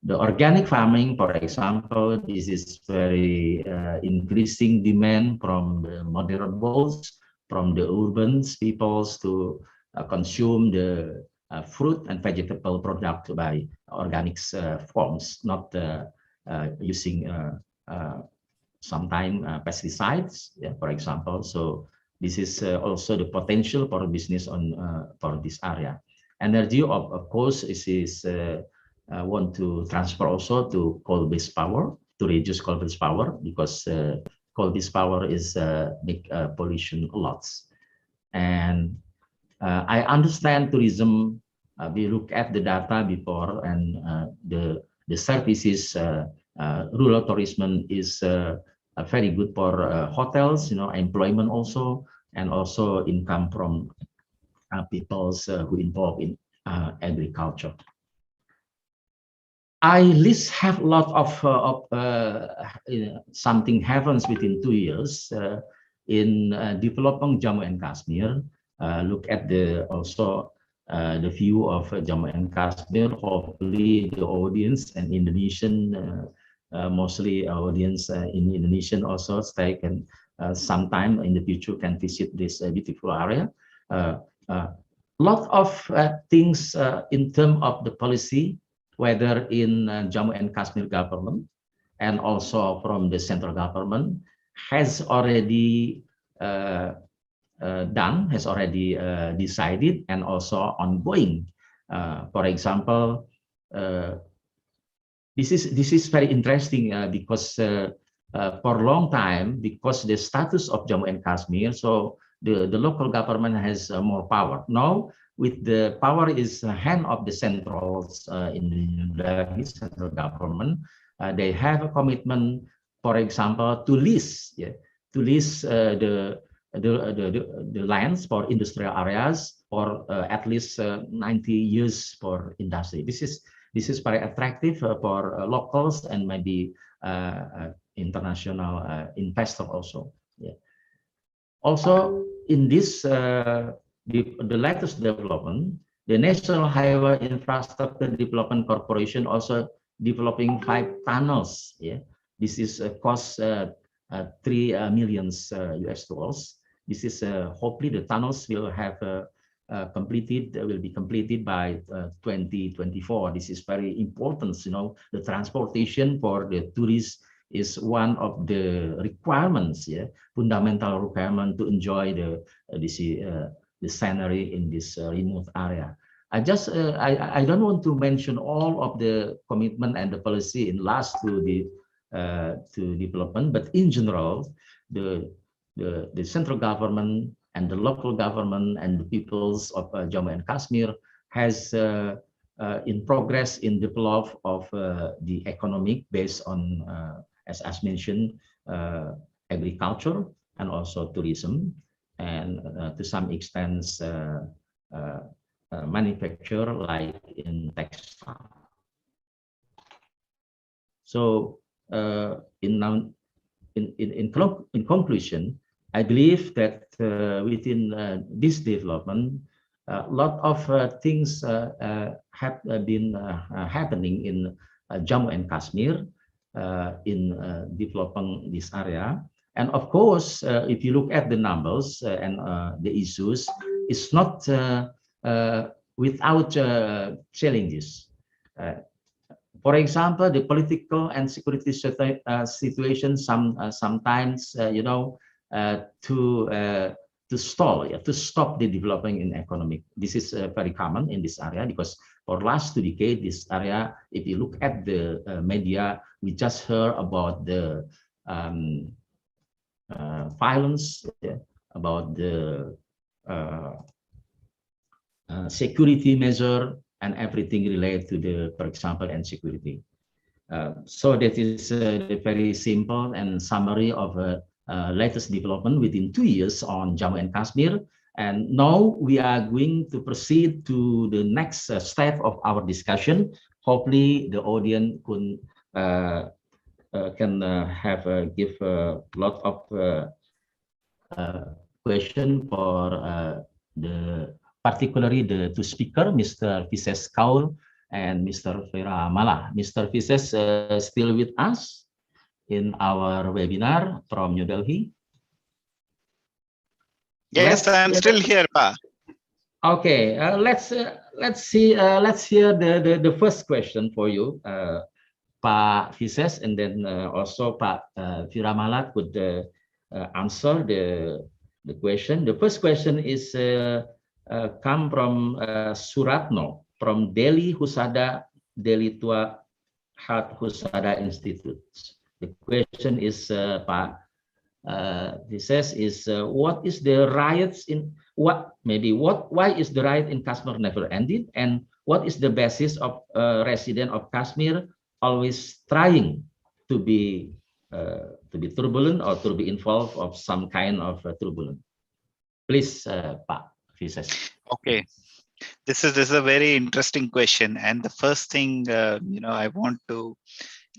the organic farming, for example, this is very increasing demand from the modern worlds, from the urban peoples to consume the fruit and vegetable product by organic forms, not using sometimes pesticides, yeah, for example. So this is also the potential for business on for this area. Energy, of course, is want to transfer also to coal-based power to reduce coal-based power, because coal-based power is make pollution lots. And I understand tourism. We look at the data before, and the services rural tourism is very good for hotels, employment also, and also income from peoples who involved in agriculture. I list have a lot of something happens within 2 years in developing Jammu and Kashmir. Look at the also the view of Jammu and Kashmir. Hopefully, the audience and Indonesian, mostly audience in Indonesian also stay can sometime in the future can visit this beautiful area. Lot of things in terms of the policy, whether in Jammu and Kashmir government and also from the central government, has already done, has already decided, and also ongoing. For example, this is very interesting because for a long time, because the status of Jammu and Kashmir, so the local government has more power. Now, with the power is hand of the central in the central government, they have a commitment, for example, to lease, the lands for industrial areas for at least 90 years for industry. This is very attractive for locals and maybe international investor also. Yeah. Also in this the latest development, The National Highway Infrastructure Development Corporation also developing 5 tunnels. Yeah, this is cost 3 million US dollars. This is hopefully the tunnels will have will be completed by 2024. This is very important. You know, the transportation for the tourists is one of the requirements, yeah, fundamental requirement to enjoy the scenery in this remote area. I don't want to mention all of the commitment and the policy in last to development, but in general, the central government and the local government and the peoples of Jammu and Kashmir has in progress in develop of the economic based on as mentioned agriculture and also tourism, and to some extent manufacture like in textile. So in conclusion, I believe that within this development, a lot of things have been happening in Jammu and Kashmir in developing this area. And of course, if you look at the numbers and the issues, it's not without challenges. For example, the political and security situation sometimes, to stall, to stop the development in economic. This is very common in this area because for last 2 decades, this area, if you look at the media, we just heard about the violence, about the security measure and everything related to the, for example, and security. So that is the very simple and summary of latest development within 2 years on Jammu and Kashmir. And now we are going to proceed to the next step of our discussion. Hopefully the audience can give a lot of question for particularly the two speaker, Mr. Vises Kaul and Mr. Vera Mala. Mr. Vises still with us in our webinar from New Delhi. Yes, I'm still here, Pa. Okay, let's hear the first question for you, Pa Vises, and then also Pa Viramala could answer the question. The first question is come from Suratno from Delhi Husada, Delhi Tua Hat Husada Institute. The question is, Pa, he says, is what is the riots in why is the riot in Kashmir never ended, and what is the basis of resident of Kashmir always trying to be turbulent or to be involved of some kind of turbulence? Please, Pa. Okay, this is a very interesting question, and the first thing I want to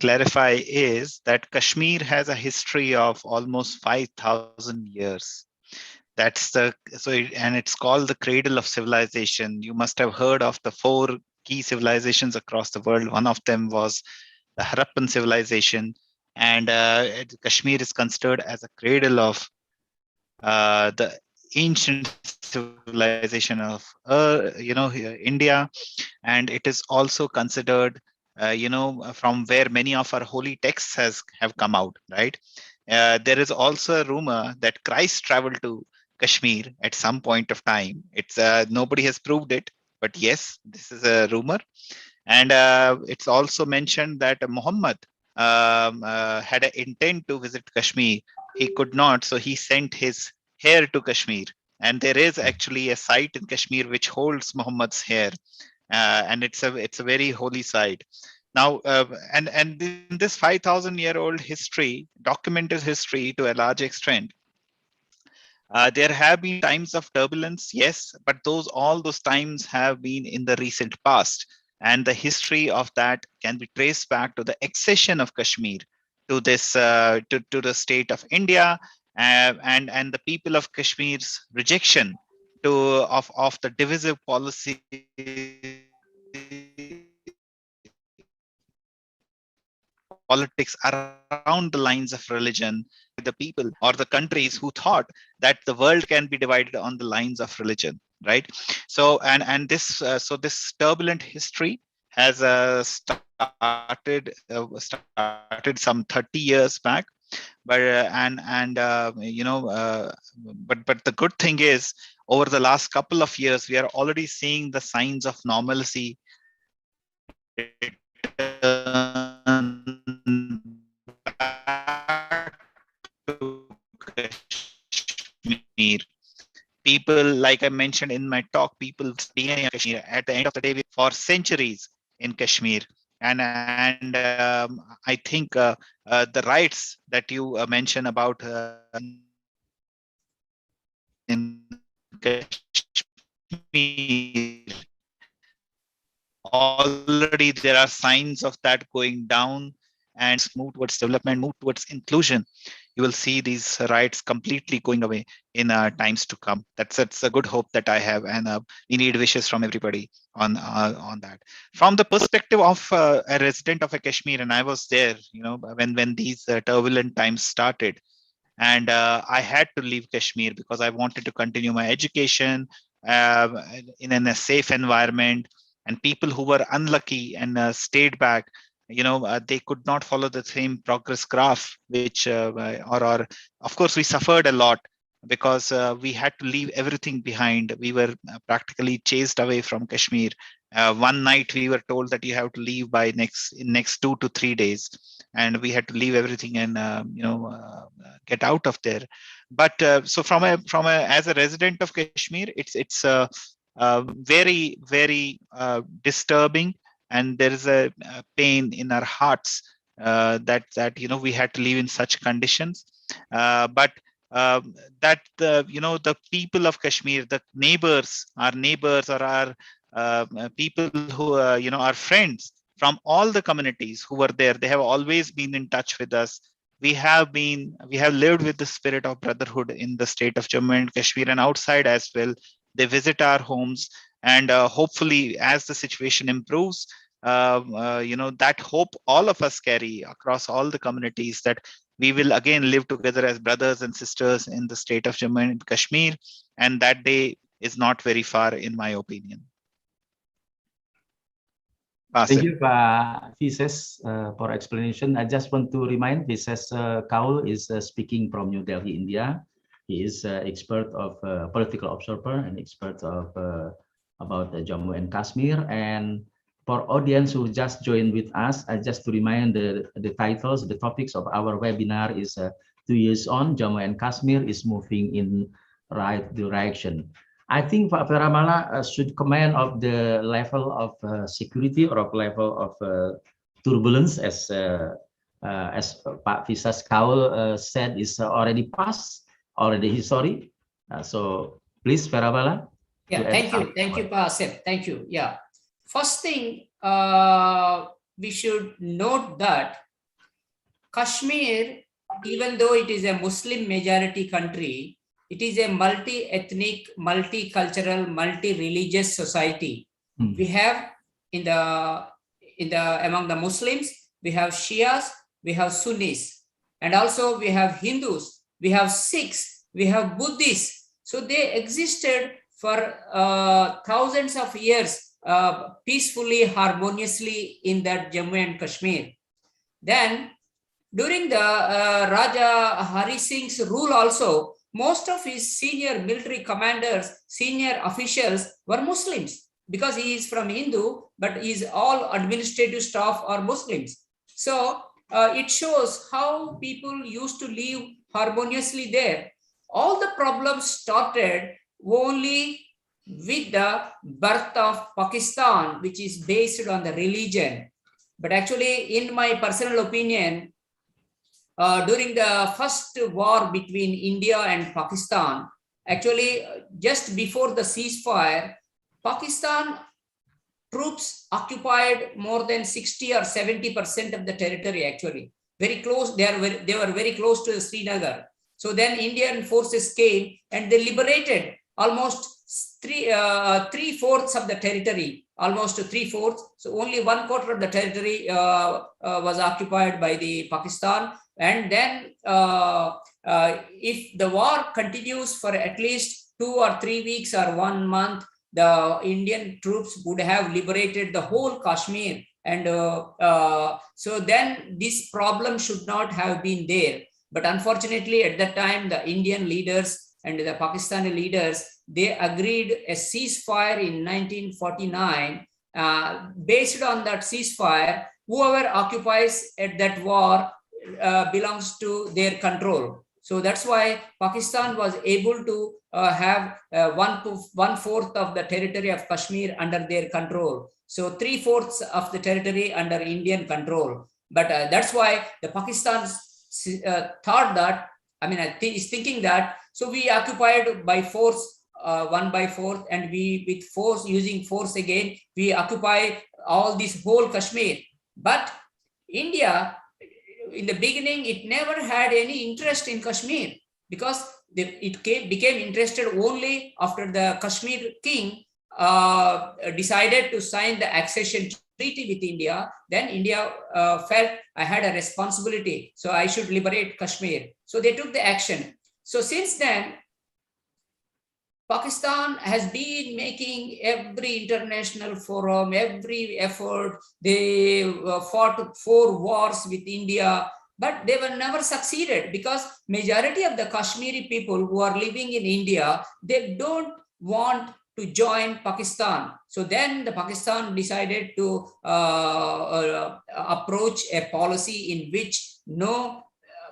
clarify is that Kashmir has a history of almost 5,000 years. And it's called the cradle of civilization. You must have heard of the 4 key civilizations across the world. One of them was the Harappan civilization, and Kashmir is considered as a cradle of the ancient civilization of India, and it is also considered from where many of our holy texts have come out, right? There is also a rumor that Christ traveled to Kashmir at some point of time. It's nobody has proved it, but yes, this is a rumor. And it's also mentioned that Muhammad had an intent to visit Kashmir. He could not, so he sent his hair to Kashmir, and there is actually a site in Kashmir which holds Muhammad's hair, and it's a very holy site. Now, and in this 5,000-year-old history, documented history to a large extent, there have been times of turbulence, yes, but all those times have been in the recent past, and the history of that can be traced back to the accession of Kashmir to this to the state of India. And the people of Kashmir's rejection of the divisive policy politics around the lines of religion, the people or the countries who thought that the world can be divided on the lines of religion, right? So this turbulent history has started some 30 years back, but but the good thing is, over the last couple of years we are already seeing the signs of normalcy back to Kashmir. People, like I mentioned in my talk, people DNA Kashmir. At the end of the day, for centuries in Kashmir, and I think the rights that you mentioned about in Kashmir, already there are signs of that going down, and move towards development, move towards inclusion. You will see these rights completely going away in times to come. That's a good hope that I have, and we need wishes from everybody on that. From the perspective of a resident of a Kashmir, and I was there, when these turbulent times started, and I had to leave Kashmir because I wanted to continue my education in a safe environment. And people who were unlucky and stayed back, they could not follow the same progress graph, which or of course we suffered a lot because we had to leave everything behind. We were practically chased away from Kashmir. One night we were told that you have to leave by next 2 to 3 days, and we had to leave everything and get out of there. But so from a as a resident of Kashmir, it's very very disturbing, and there is a pain in our hearts that we had to live in such conditions. But that the people of Kashmir, the neighbors, our neighbors, or our people who our friends from all the communities who were there, they have always been in touch with us. We have lived with the spirit of brotherhood in the state of Jammu and Kashmir and outside as well. They visit our homes, and hopefully as the situation improves, that hope all of us carry across all the communities, that we will again live together as brothers and sisters in the state of Jammu and Kashmir, and that day is not very far, in my opinion. Thank you, Pak Vises, for explanation. I just want to remind Vises Kaul is speaking from New Delhi, India. He is expert of political observer and expert of about Jammu and Kashmir. And for audience who just joined with us, I just to remind the titles, the topics of our webinar is 2 years on, Jammu and Kashmir is moving in right direction. I think Pak Veramala should comment of the level of security or of level of turbulence, as Pak Vises Kaul said, is already past, already history. So please, Veramala. Yeah, thank you, Pak Asif. Thank you. Yeah, first thing we should note that Kashmir, even though it is a Muslim majority country, it is a multi-ethnic, multicultural, multi-religious society. We have among the Muslims, we have Shias, we have Sunnis, and also we have Hindus, we have Sikhs, we have Buddhists. So they existed for thousands of years peacefully, harmoniously in that Jammu and Kashmir. Then during the Raja Hari Singh's rule also, most of his senior military commanders, senior officials were Muslims, because he is from Hindu, but his all administrative staff are Muslims. So it shows how people used to live harmoniously there. All the problems started only with the birth of Pakistan, which is based on the religion. But actually, in my personal opinion, during the first war between India and Pakistan, actually just before the ceasefire, Pakistan troops occupied more than 60 or 70% of the territory, actually. Very close, they were very close to Srinagar. So then Indian forces came and they liberated almost 3/4 of the territory, almost 3/4. So only 1/4 of the territory was occupied by the Pakistan. And then if the war continues for at least 2 or 3 weeks or 1 month, the Indian troops would have liberated the whole Kashmir. And so then this problem should not have been there. But unfortunately, at that time, the Indian leaders and the Pakistani leaders, they agreed a ceasefire in 1949. Based on that ceasefire, whoever occupies at that war belongs to their control. So that's why Pakistan was able to have 1/4 of the territory of Kashmir under their control. So 3/4 of the territory under Indian control. But that's why the Pakistan thought that, is thinking that, so we occupied by force 1/4, and we with force, using force again, we occupy all this whole Kashmir. But India, in the beginning, it never had any interest in Kashmir, because it became interested only after the Kashmir king decided to sign the accession treaty with India. Then India felt, I had a responsibility, so I should liberate Kashmir. So they took the action. So since then, Pakistan has been making every international forum, every effort. They fought 4 wars with India, but they were never succeeded, because majority of the Kashmiri people who are living in India, they don't want to join Pakistan. So then the Pakistan decided to approach a policy in which no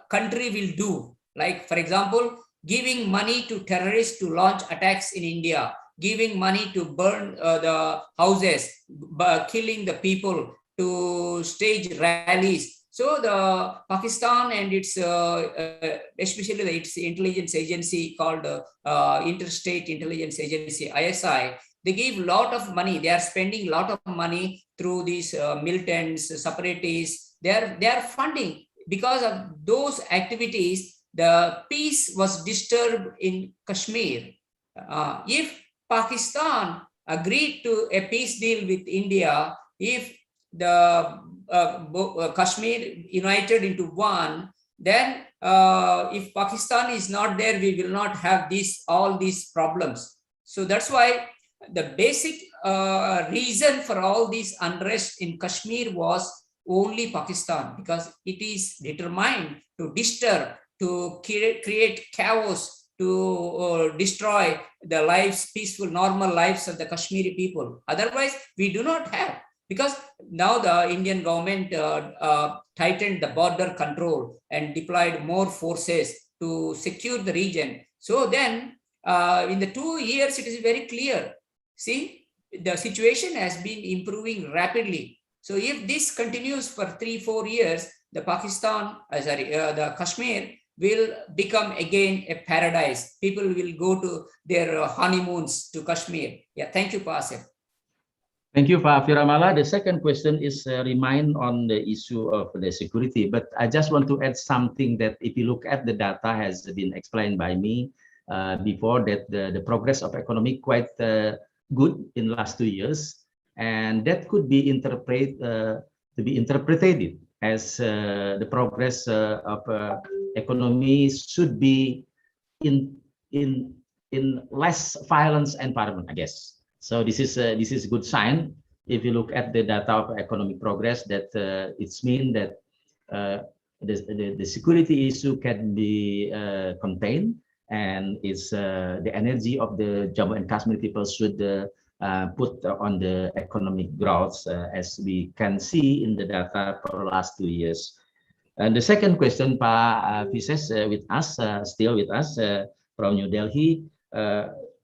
country will do. Like, for example, giving money to terrorists to launch attacks in India, giving money to burn the houses, killing the people, to stage rallies. So the Pakistan and its, especially its intelligence agency called Interstate Intelligence Agency, ISI, they give a lot of money. They are spending a lot of money through these militants, separatists. They are funding. Because of those activities, the peace was disturbed in Kashmir. If Pakistan agreed to a peace deal with India, if the Kashmir united into one, then if Pakistan is not there, we will not have all these problems. So that's why the basic reason for all this unrest in Kashmir was only Pakistan, because it is determined to disturb, to create chaos, to destroy the lives, peaceful, normal lives of the Kashmiri people. Otherwise, we do not have. Because now the Indian government tightened the border control and deployed more forces to secure the region. So then in the 2 years, it is very clear. See, the situation has been improving rapidly. So if this continues for 3-4 years, the the Kashmir will become again a paradise. People will go to their honeymoons to Kashmir. Yeah, thank you, Pasif. Thank you, Pak Firamala. The second question is remind on the issue of the security, but I just want to add something that if you look at the data has been explained by me before, that the progress of economy quite good in the last 2 years, and that could be interpreted as the progress of economy should be in less violence environment, I guess. So this is a good sign. If you look at the data of economic progress, that it's mean that the security issue can be contained, and it's the energy of the Jammu and Kashmir people should put on the economic growth, as we can see in the data for the last 2 years. And the second question, Pak Vises, with us, still with us from New Delhi.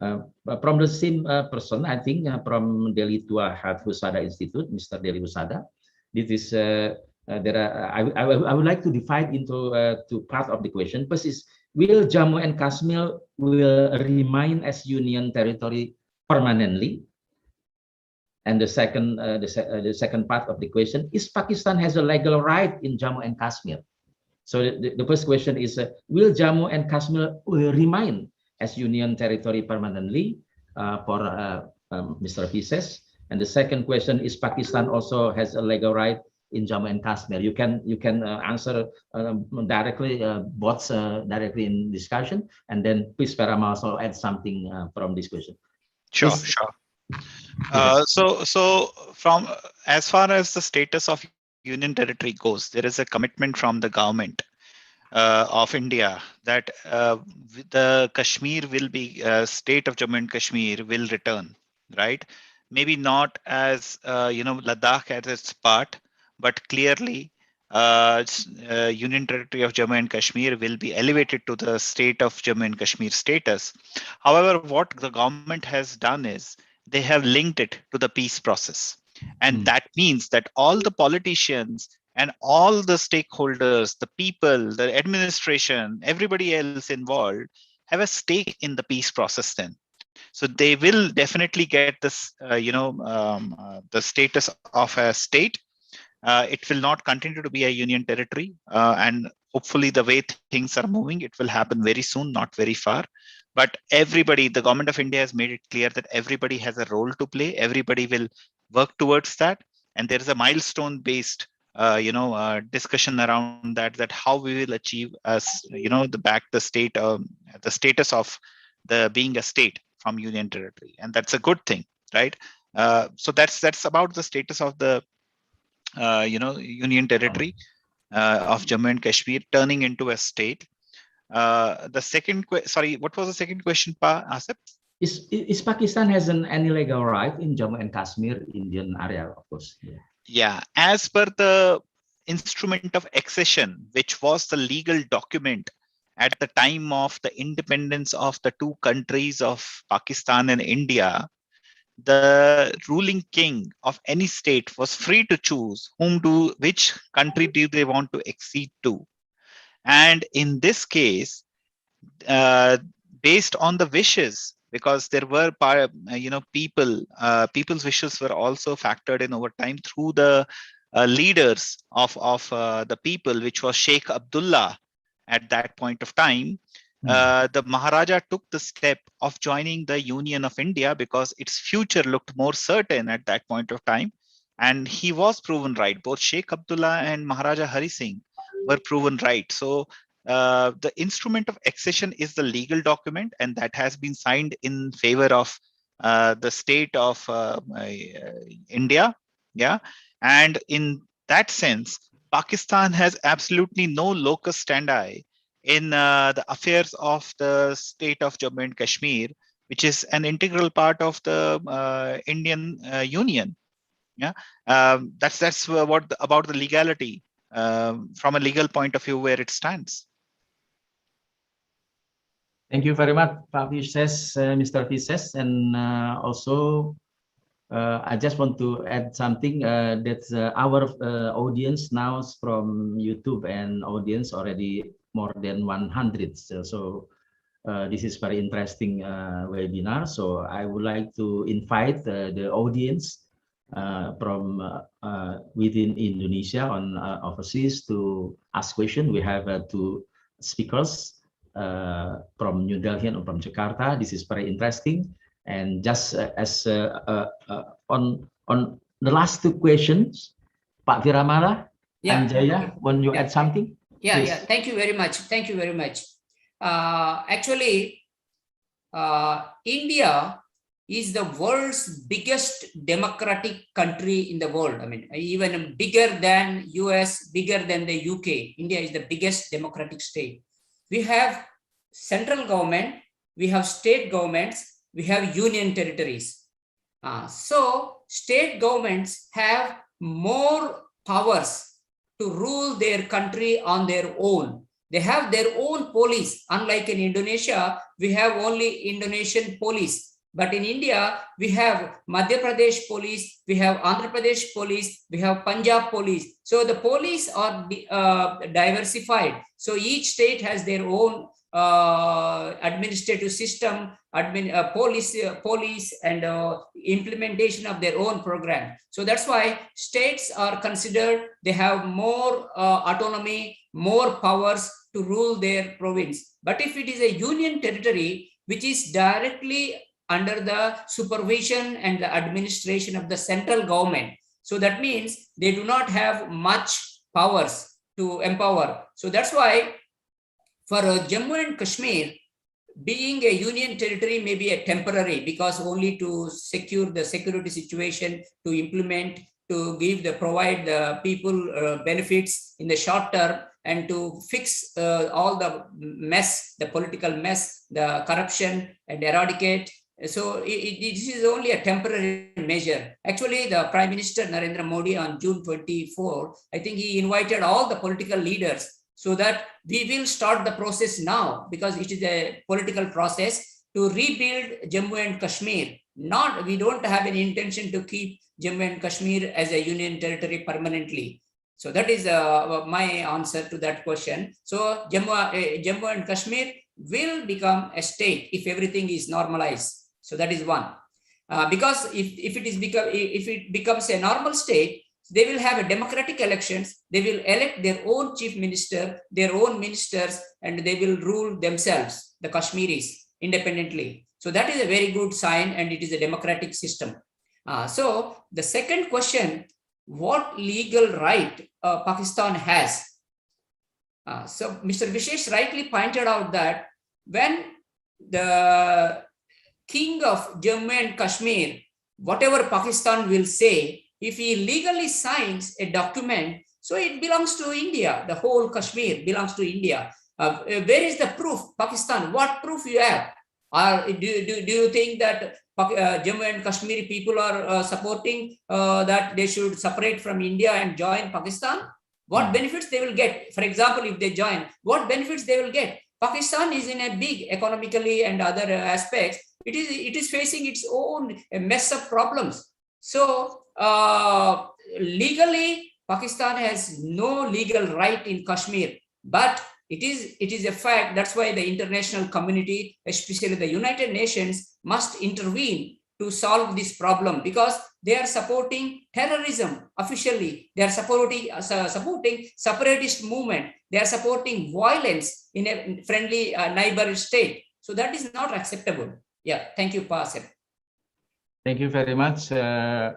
From the same person, I think, from Delhi Tua Hat Husada Institute, Mr. Delhi Husada. This is I would like to divide into 2 parts of the question. First is, will Jammu and Kashmir will remain as union territory permanently? And the second part of the question is, Pakistan has a legal right in Jammu and Kashmir. So the first question is, will Jammu and Kashmir will remain as union territory permanently? for Mr. Vises. And the second question is Pakistan also has a legal right in Jammu and Kashmir. You can answer directly both directly in discussion, and then please Parama also add something from this question. Sure, Please. sure. So from as far as the status of Union Territory goes, there is a commitment from the government of India that the Kashmir will be state of Jammu and Kashmir will return, right? Maybe not as Ladakh as its part, but clearly Union Territory of Jammu and Kashmir will be elevated to the state of Jammu and Kashmir status. However, what the government has done is they have linked it to the peace process, and that means that all the politicians and all the stakeholders, the people, the administration, everybody else involved have a stake in the peace process then. So they will definitely get this, the status of a state. It will not continue to be a union territory. And hopefully the way things are moving, it will happen very soon, not very far. But everybody, the government of India has made it clear that everybody has a role to play. Everybody will work towards that. And there is a milestone based discussion around that how we will achieve the status of the being a state from union territory, and that's a good thing, right? So that's about the status of the union territory of Jammu and Kashmir turning into a state. The second sorry, what was the second question, Asif? Is Pakistan has any legal right in Jammu and Kashmir, Indian area, of course? Yeah, as per the instrument of accession, which was the legal document at the time of the independence of the two countries of Pakistan and India, the ruling king of any state was free to choose which country do they want to accede to. And in this case, based on the wishes, because there were people's wishes were also factored in over time through the leaders of the people, which was Sheikh Abdullah at that point of time. The Maharaja took the step of joining the Union of India because its future looked more certain at that point of time, and he was proven right. Both Sheikh Abdullah and Maharaja Hari Singh were proven right. So the instrument of accession is the legal document, and that has been signed in favor of the state of India. Yeah, and in that sense, Pakistan has absolutely no locus standi in the affairs of the state of Jammu and Kashmir, which is an integral part of the Indian Union. Yeah, that's what about the legality from a legal point of view where it stands. Thank you very much, Pak Vises, Mr. Vises, and also I just want to add something that our audience now is from YouTube and audience already more than 100. So this is very interesting webinar. So I would like to invite the audience from within Indonesia on overseas to ask questions. We have two speakers from New Delhi and from Jakarta. This is very interesting. And just as on the last two questions, Pak Viramala and Jaya, want you add something? Yeah. Thank you very much. Thank you very much. Actually, India is the world's biggest democratic country in the world. I mean, even bigger than US, bigger than the UK. India is the biggest democratic state. We have central government, we have state governments, we have union territories. So state governments have more powers to rule their country on their own. They have their own police. Unlike in Indonesia, we have only Indonesian police. But in India, we have Madhya Pradesh police, we have Andhra Pradesh police, we have Punjab police. So the police are diversified. So each state has their own administrative system, police and implementation of their own program. So that's why states are considered, they have more autonomy, more powers to rule their province. But if it is a union territory, which is directly under the supervision and the administration of the central government. So that means they do not have much powers to empower. So that's why for Jammu and Kashmir, being a union territory may be a temporary, because only to secure the security situation, to implement, to give the provide the people benefits in the short term, and to fix all the mess, the political mess, the corruption, and eradicate. So this is only a temporary measure. Actually, the Prime Minister Narendra Modi on June 24, I think he invited all the political leaders, so that we will start the process now, because it is a political process to rebuild Jammu and Kashmir. Not, we don't have any intention to keep Jammu and Kashmir as a union territory permanently. So that is my answer to that question. So Jammu and Kashmir will become a state if everything is normalized. So that is one. Because if it becomes a normal state, they will have a democratic elections. They will elect their own chief minister, their own ministers, and they will rule themselves, the Kashmiris, independently. So that is a very good sign, and it is a democratic system. So the second question, what legal right Pakistan has? So Mr. Vishesh rightly pointed out that when the king of Jammu and Kashmir, whatever Pakistan will say, if he legally signs a document, so it belongs to India. The whole Kashmir belongs to India. Where is the proof? Pakistan, what proof you have? Do you think that Jammu and Kashmiri people are supporting that they should separate from India and join Pakistan? What benefits they will get? For example, if they join, what benefits they will get? Pakistan is in a big economically and other aspects. It is facing its own mess of problems. So legally, Pakistan has no legal right in Kashmir, but it is a fact. That's why the international community, especially the United Nations, must intervene to solve this problem, because they are supporting terrorism officially. They are supporting separatist movement. They are supporting violence in a friendly neighbor state. So that is not acceptable. Yeah, thank you, Pasir. Thank you very much. The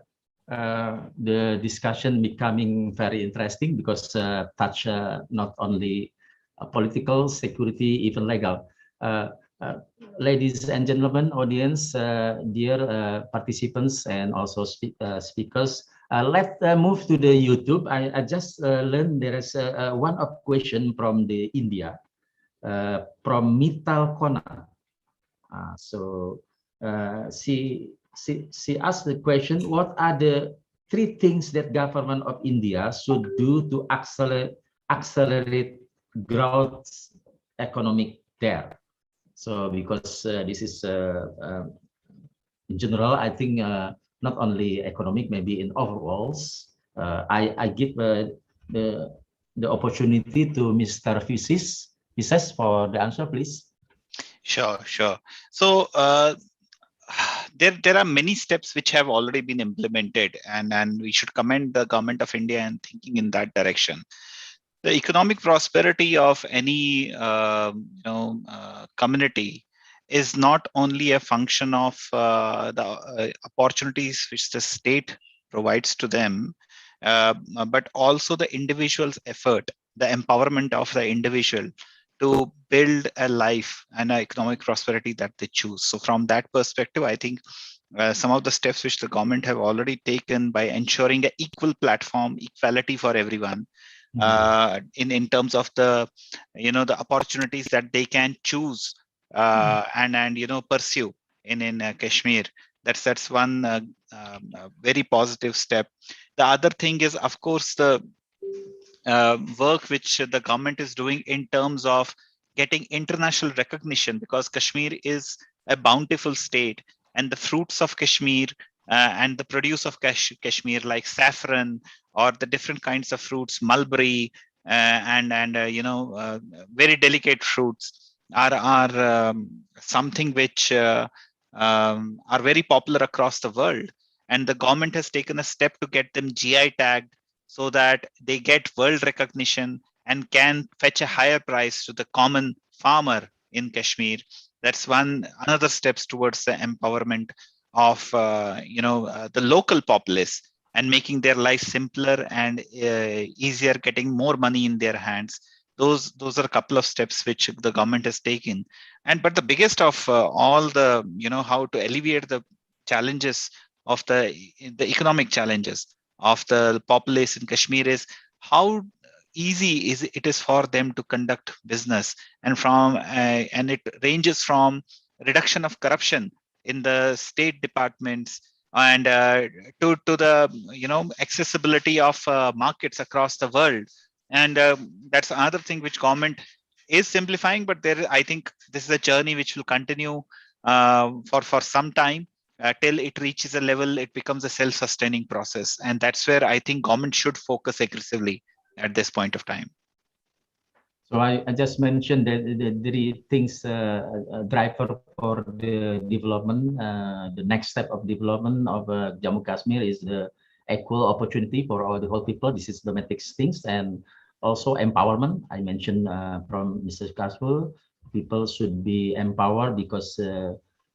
discussion becoming very interesting, because touch not only political, security, even legal. Ladies and gentlemen, audience, dear participants, and also speakers, let's move to the YouTube. I just learned there is one question from the India, from Mital Kona. So she asked the question: what are the 3 things that government of India should do to accelerate growth economic there? So because this is in general, I think not only economic, maybe in overalls. I give the opportunity to Mr. Vishesh for the answer, please. Sure. So there are many steps which have already been implemented, and we should commend the government of India in thinking in that direction. The economic prosperity of any community is not only a function of the opportunities which the state provides to them, but also the individual's effort, the empowerment of the individual to build a life and an economic prosperity that they choose. So from that perspective, I think some of the steps which the government have already taken by ensuring an equal platform, equality for everyone, in terms of the the opportunities that they can choose and pursue in Kashmir. That's one very positive step. The other thing is, of course, the work which the government is doing in terms of getting international recognition, because Kashmir is a bountiful state, and the fruits of Kashmir and the produce of Kashmir, like saffron or the different kinds of fruits, mulberry, and very delicate fruits are something which are very popular across the world, and the government has taken a step to get them GI tagged, so that they get world recognition and can fetch a higher price to the common farmer in Kashmir. That's another steps towards the empowerment of the local populace, and making their life simpler and easier, getting more money in their hands. Those are a couple of steps which the government has taken. But the biggest of all the, how to alleviate the challenges of the economic challenges of the populace in Kashmir is how easy it is for them to conduct business, and it ranges from reduction of corruption in the state departments, and to the accessibility of markets across the world. And that's another thing which government is simplifying, but I think this is a journey which will continue for some time, till it reaches a level it becomes a self-sustaining process. And that's where I think government should focus aggressively at this point of time. So I just mentioned that the three things driver for the development, the next step of development of Jammu Kashmir is the equal opportunity for all the whole people. This is domestic things, and also empowerment. I mentioned from Mr. Kasper, people should be empowered because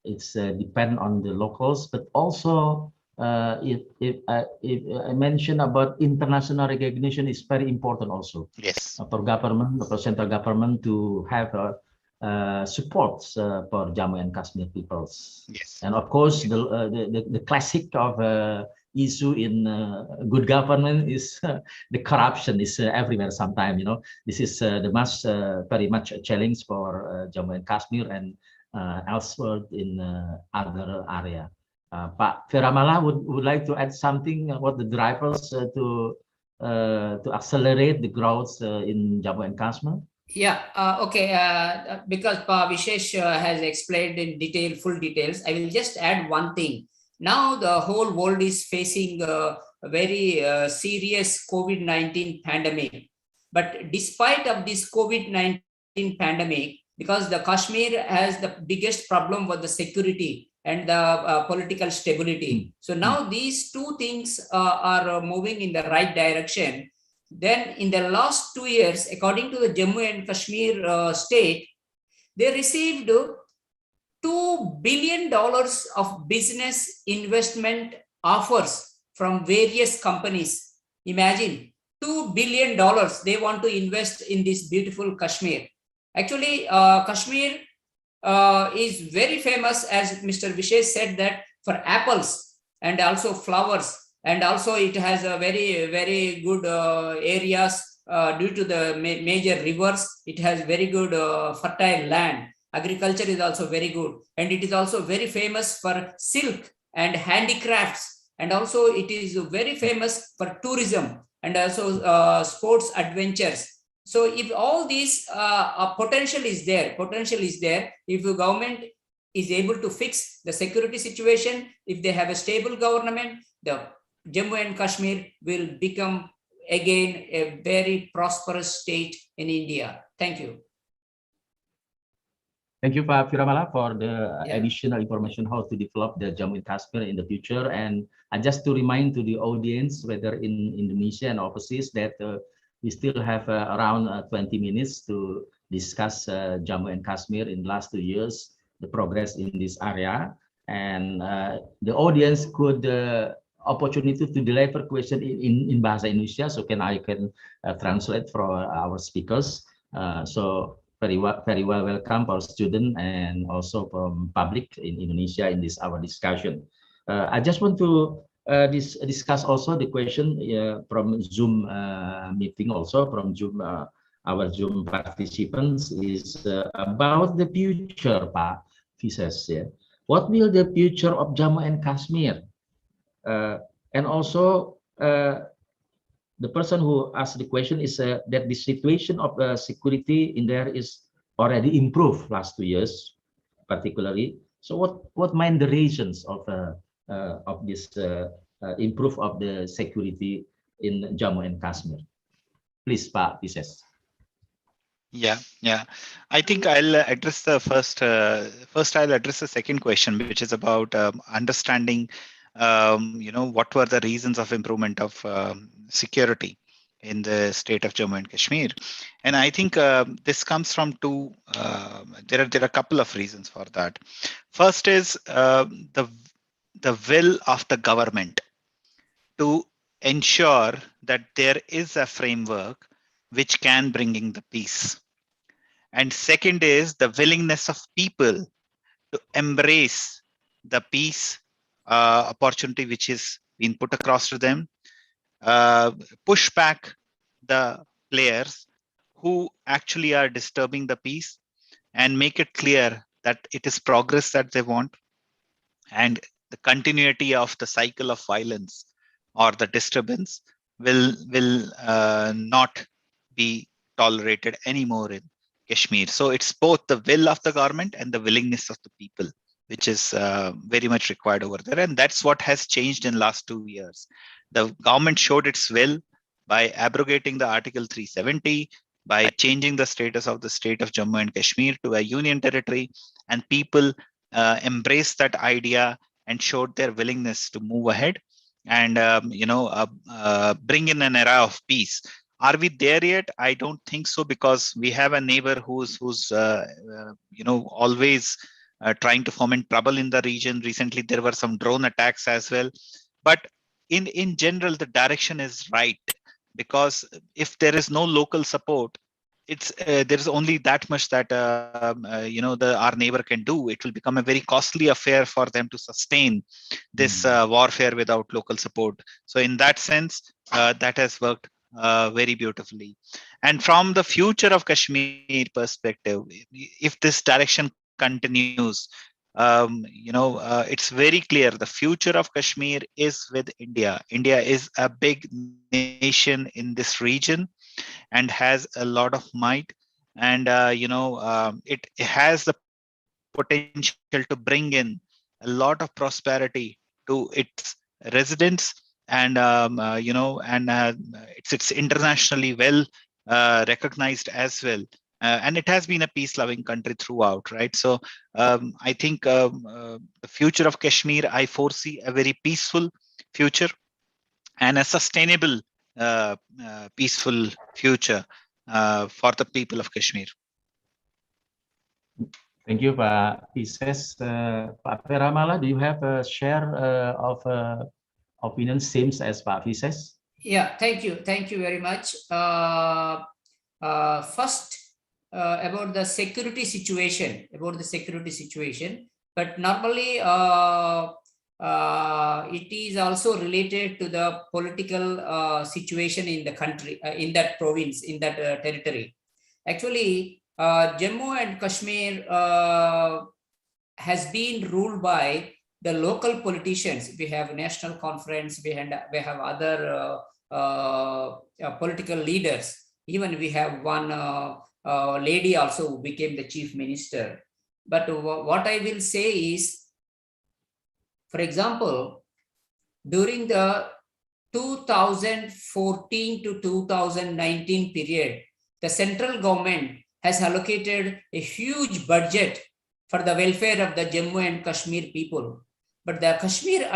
it's depend on the locals, but also if I mention about international recognition is very important also. Yes. For government, for central government to have supports for Jammu and Kashmir peoples. Yes. And of course, the classic of issue in good government is the corruption is everywhere. Sometimes, this is the most very much a challenge for Jammu and Kashmir and elsewhere in other area. Pak Firamala would like to add something about the drivers to accelerate the growth in Jammu and Kashmir? Yeah, okay. Because Pa Vishesh has explained in detail, full details, I will just add one thing. Now the whole world is facing a very serious COVID-19 pandemic. But despite of this COVID-19 pandemic, because the Kashmir has the biggest problem with the security and the political stability. So now these two things are moving in the right direction. Then in the last 2 years, according to the Jammu and Kashmir state, they received $2 billion of business investment offers from various companies. Imagine, $2 billion they want to invest in this beautiful Kashmir. Actually, Kashmir is very famous, as Mr. Vishesh said, that for apples and also flowers. And also it has a very, very good areas due to the major rivers. It has very good fertile land. Agriculture is also very good. And it is also very famous for silk and handicrafts. And also it is very famous for tourism and also sports adventures. So if all these potential is there, if the government is able to fix the security situation, if they have a stable government, the Jammu and Kashmir will become again a very prosperous state in India. Thank you. Thank you, Pak Firamala, for the additional information how to develop the Jammu and Kashmir in the future. And just to remind to the audience, whether in Indonesia and overseas, that we still have around 20 minutes to discuss Jammu and Kashmir in the last 2 years, the progress in this area. And the audience could opportunity to deliver question in Bahasa Indonesia, so I can translate for our speakers. So very well welcome for students and also from public in Indonesia in this our discussion. I just want to discuss also the question from Zoom meeting, also from Zoom our Zoom participants, is about the future, Pak Vishesh. Yeah. What will the future of Jammu and Kashmir? And also the person who asked the question is that the situation of security in there is already improved last 2 years, particularly. So what might the reasons of this improve of the security in Jammu and Kashmir? Please, Pak Vishesh. Yeah. I think I'll address the first. I'll address the second question, which is about understanding, what were the reasons of improvement of security. in the state of Jammu and Kashmir. And I think this comes from two, there are a couple of reasons for that. First is the will of the government to ensure that there is a framework which can bring in the peace. And second is the willingness of people to embrace the peace opportunity which is being put across to them, push back the players who actually are disturbing the peace, and make it clear that it is progress that they want, and the continuity of the cycle of violence or the disturbance will not be tolerated anymore in Kashmir. So it's both the will of the government and the willingness of the people, which is very much required over there. And that's what has changed in last 2 years. The government showed its will by abrogating the Article 370, by changing the status of the state of Jammu and Kashmir to a union territory, and people embraced that idea and showed their willingness to move ahead and bring in an era of peace. Are we there yet? I don't think so, because we have a neighbor who's always trying to foment trouble in the region. Recently, there were some drone attacks as well. But in general, the direction is right, because if there is no local support, it's there's only that much that our neighbor can do. It will become a very costly affair for them to sustain this warfare without local support. So in that sense, that has worked very beautifully. And from the future of Kashmir perspective, if this direction continues, it's very clear the future of Kashmir is with India. India is a big nation in this region and has a lot of might, and it has the potential to bring in a lot of prosperity to its residents, and it's internationally well recognized as well. And it has been a peace-loving country throughout, right? So I think the future of Kashmir, I foresee a very peaceful future and a sustainable, peaceful future for the people of Kashmir. Thank you, Pak Ises. Pak Peramala, do you have a share of opinion same as Pak Ises? Yeah, thank you very much. First, about the security situation, but normally it is also related to the political situation in the country, in that province, in that territory. Actually, Jammu and Kashmir has been ruled by the local politicians. We have national conference, we have other political leaders. Even we have one lady also who became the chief minister. But what I will say is, for example, during the 2014 to 2019 period, the central government has allocated a huge budget for the welfare of the Jammu and Kashmir people. But the Kashmir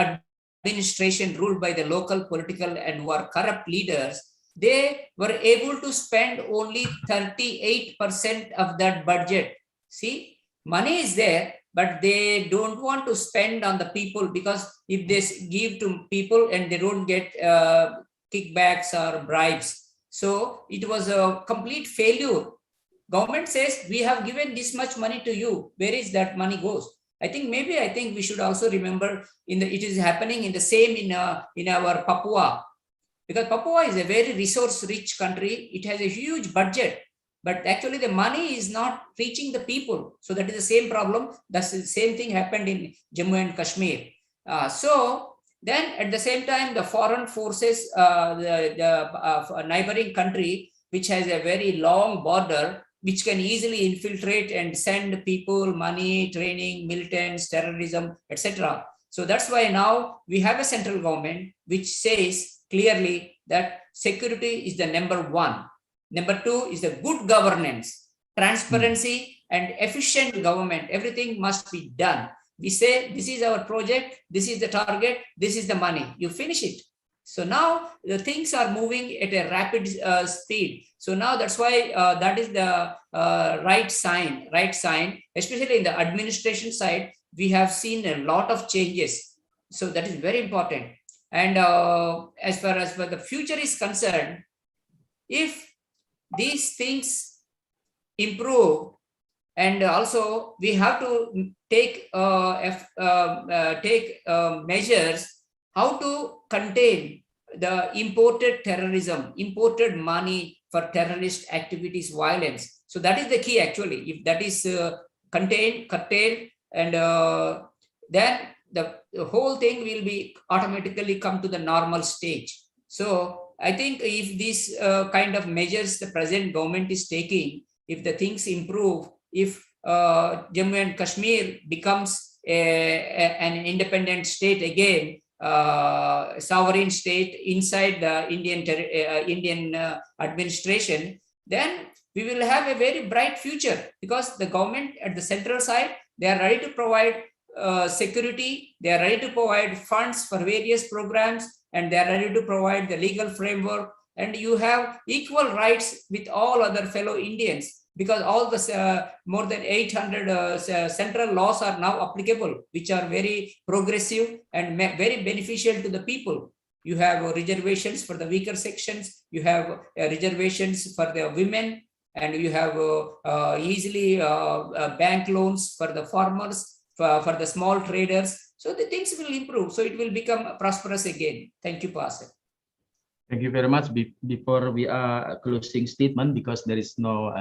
administration, ruled by the local political and who are corrupt leaders, they were able to spend only 38% of that budget. See, money is there, but they don't want to spend on the people, because if they give to people and they don't get kickbacks or bribes, so it was a complete failure. Government says, we have given this much money to you. Where is that money goes? I think we should also remember it is happening in the same in our Papua, because Papua is a very resource-rich country. It has a huge budget, but actually the money is not reaching the people. So that is the same problem. That's the same thing happened in Jammu and Kashmir. So then at the same time, the foreign forces, the neighboring country, which has a very long border, which can easily infiltrate and send people, money, training, militants, terrorism, etc. So that's why now we have a central government which says clearly that security is the number one. Number two is the good governance, transparency, and efficient government. Everything must be done. We say, this is our project, this is the target, this is the money. You finish it. So now the things are moving at a rapid speed. So now that's why that is the right sign, especially in the administration side. We have seen a lot of changes. So that is very important. And as far as the future is concerned, if these things improve, and also we have to take measures how to contain the imported terrorism, imported money for terrorist activities, violence. So that is the key actually. If that is contained, curtailed, and then the whole thing will be automatically come to the normal stage. So I think if these kind of measures the present government is taking, if the things improve, if Jammu and Kashmir becomes an independent state again, sovereign state inside the Indian administration, then we will have a very bright future, because the government at the central side, they are ready to provide security, they are ready to provide funds for various programs, and they are ready to provide the legal framework, and you have equal rights with all other fellow Indians, because all the more than 800 central laws are now applicable, which are very progressive and very beneficial to the people. You have reservations for the weaker sections, you have reservations for the women, and you have easily bank loans for the farmers, for the small traders. So the things will improve. So it will become prosperous again. Thank you, Pastor. Thank you very much. Before we are closing statement, because there is no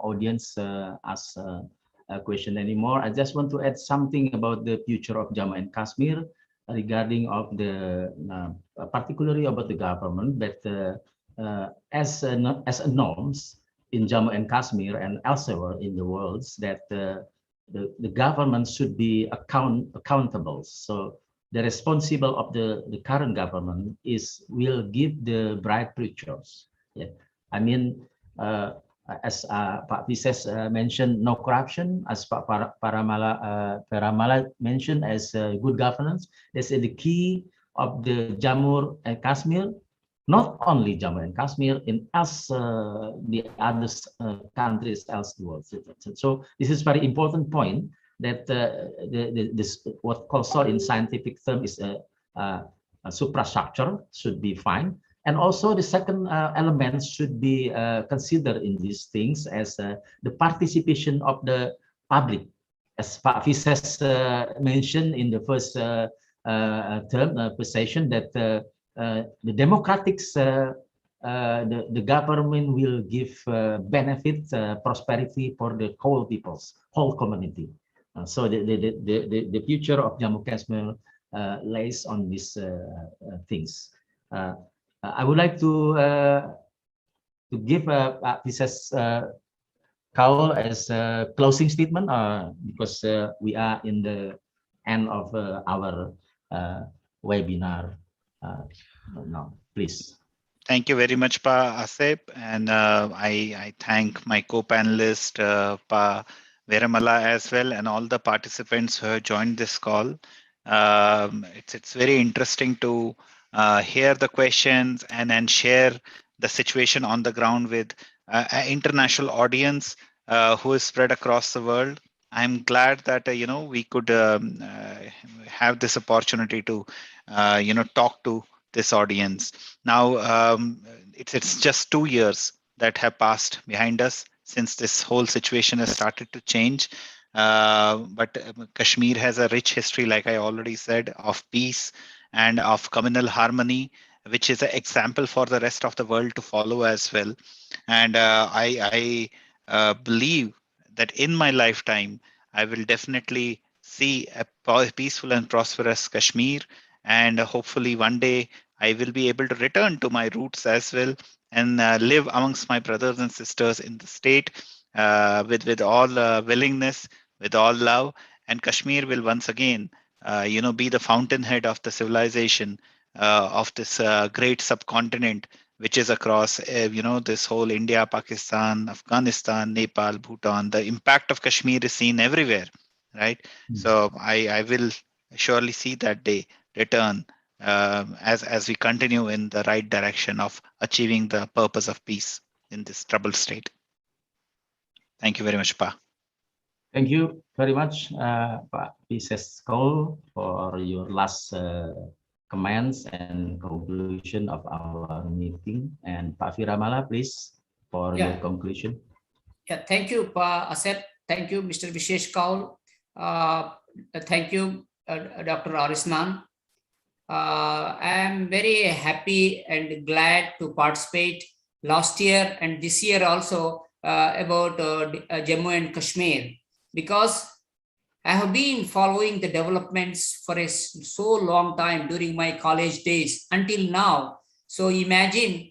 audience ask a question anymore, I just want to add something about the future of Jammu and Kashmir regarding of the particularly about the government, that as a norms in Jammu and Kashmir and elsewhere in the world, that the government should be accountable. So the responsible of the current government will give the bright futures. Yeah, I mean, as Pak Vises mentioned, no corruption. As Pak Paramala mentioned, as good governance. That's the key of the Jammu and Kashmir. Not only Jammu and Kashmir, in the other countries else the world. So this is very important point, that this what called in scientific term is a suprastructure should be fine, and also the second element should be considered in these things as the participation of the public, as Pak Vises mentioned in the first session, that the democratics, the government will give benefit, prosperity for the whole peoples, whole community. So the future of Jammu Kashmir lays on these things. I would like to give this call as a closing statement, because we are in the end of our webinar now. Please. Thank you very much, Pa Asep, and I thank my co-panelist Pa Veramala as well, and all the participants who have joined this call. It's very interesting to hear the questions and share the situation on the ground with an international audience who is spread across the world. I'm glad that we could have this opportunity to talk to this audience. Now it's just 2 years that have passed behind us since this whole situation has started to change. But Kashmir has a rich history, like I already said, of peace and of communal harmony, which is an example for the rest of the world to follow as well. And I believe that in my lifetime, I will definitely see a peaceful and prosperous Kashmir. And hopefully one day I will be able to return to my roots as well and live amongst my brothers and sisters in the state with all willingness, with all love. And Kashmir will once again, be the fountainhead of the civilization of this great subcontinent, which is across, this whole India, Pakistan, Afghanistan, Nepal, Bhutan. The impact of Kashmir is seen everywhere, right? So I will surely see that day return as we continue in the right direction of achieving the purpose of peace in this troubled state. Thank you very much, Pa. Thank you very much, Pak Pisesko, for your last comments and conclusion of our meeting. And Pak Firamala, please, for your conclusion. Yeah, thank you, Pa Asep. Thank you, Mr. Vishesh Kaul. Thank you, Dr. Arisman. I am very happy and glad to participate last year and this year also about Jammu and Kashmir, because I have been following the developments for a so long time during my college days until now. So imagine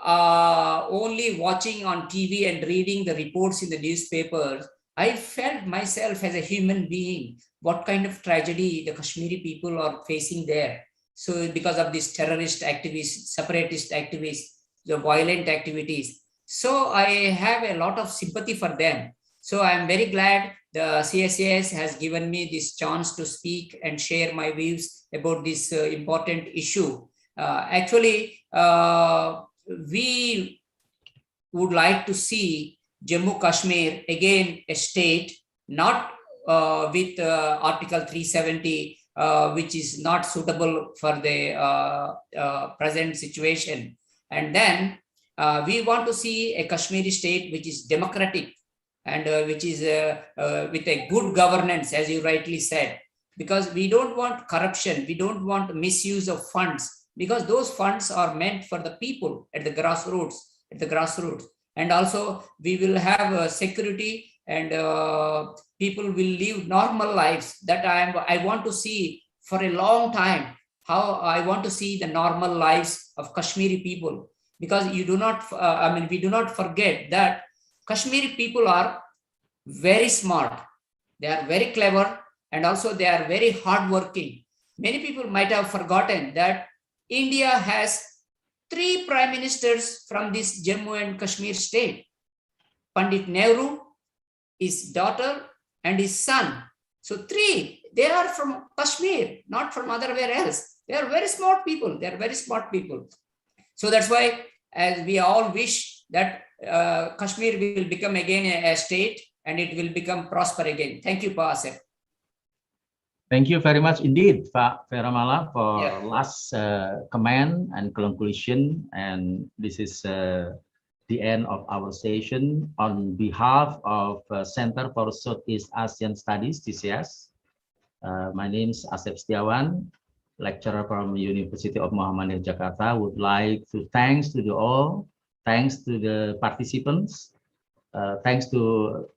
only watching on TV and reading the reports in the newspapers, I felt myself as a human being, what kind of tragedy the Kashmiri people are facing there. So because of these terrorist activities, separatist activities, the violent activities. So I have a lot of sympathy for them. So I'm very glad the CSEAS has given me this chance to speak and share my views about this important issue. Actually, we would like to see Jammu Kashmir again a state, not with Article 370, which is not suitable for the present situation. And then we want to see a Kashmiri state which is democratic and which is with a good governance, as you rightly said, because we don't want corruption, we don't want misuse of funds, because those funds are meant for the people at the grassroots, and also we will have security and people will live normal lives. That I want to see for a long time, how I want to see the normal lives of Kashmiri people, because you do not, we do not forget that Kashmiri people are very smart, they are very clever, and also they are very hardworking. Many people might have forgotten that India has 3 prime ministers from this Jammu and Kashmir state. Pandit Nehru, his daughter, and his son. So 3, they are from Kashmir, not from otherwhere else. They are very smart people. They are very smart people. So that's why, as we all wish that Kashmir will become again a state and it will become prosper again. Thank you, Pa Asef. Thank you very much indeed, Pak Feramala, for last comment and conclusion. And this is the end of our session. On behalf of Center for Southeast Asian Studies, CSEAS, my name is Asep Setiawan, lecturer from University of Muhammadiyah Jakarta. Would like to thanks to all, thanks to the participants, thanks to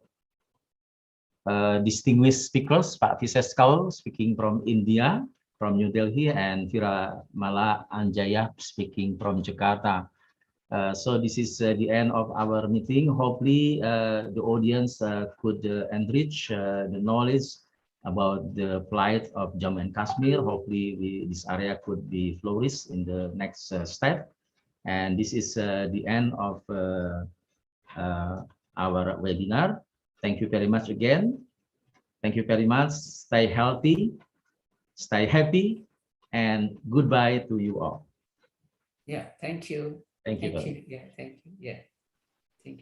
distinguished speakers, Pak Vises Kaul speaking from India, from New Delhi, and Firamala Anjaya speaking from Jakarta. So this is the end of our meeting. Hopefully the audience could enrich the knowledge about the plight of Jammu and Kashmir. Hopefully this area could be flourished in the next step. And this is the end of our webinar. Thank you very much again. Thank you very much. Stay healthy, stay happy, and goodbye to you all. Yeah, thank you. Thank you. Thank you. Yeah, thank you. Yeah.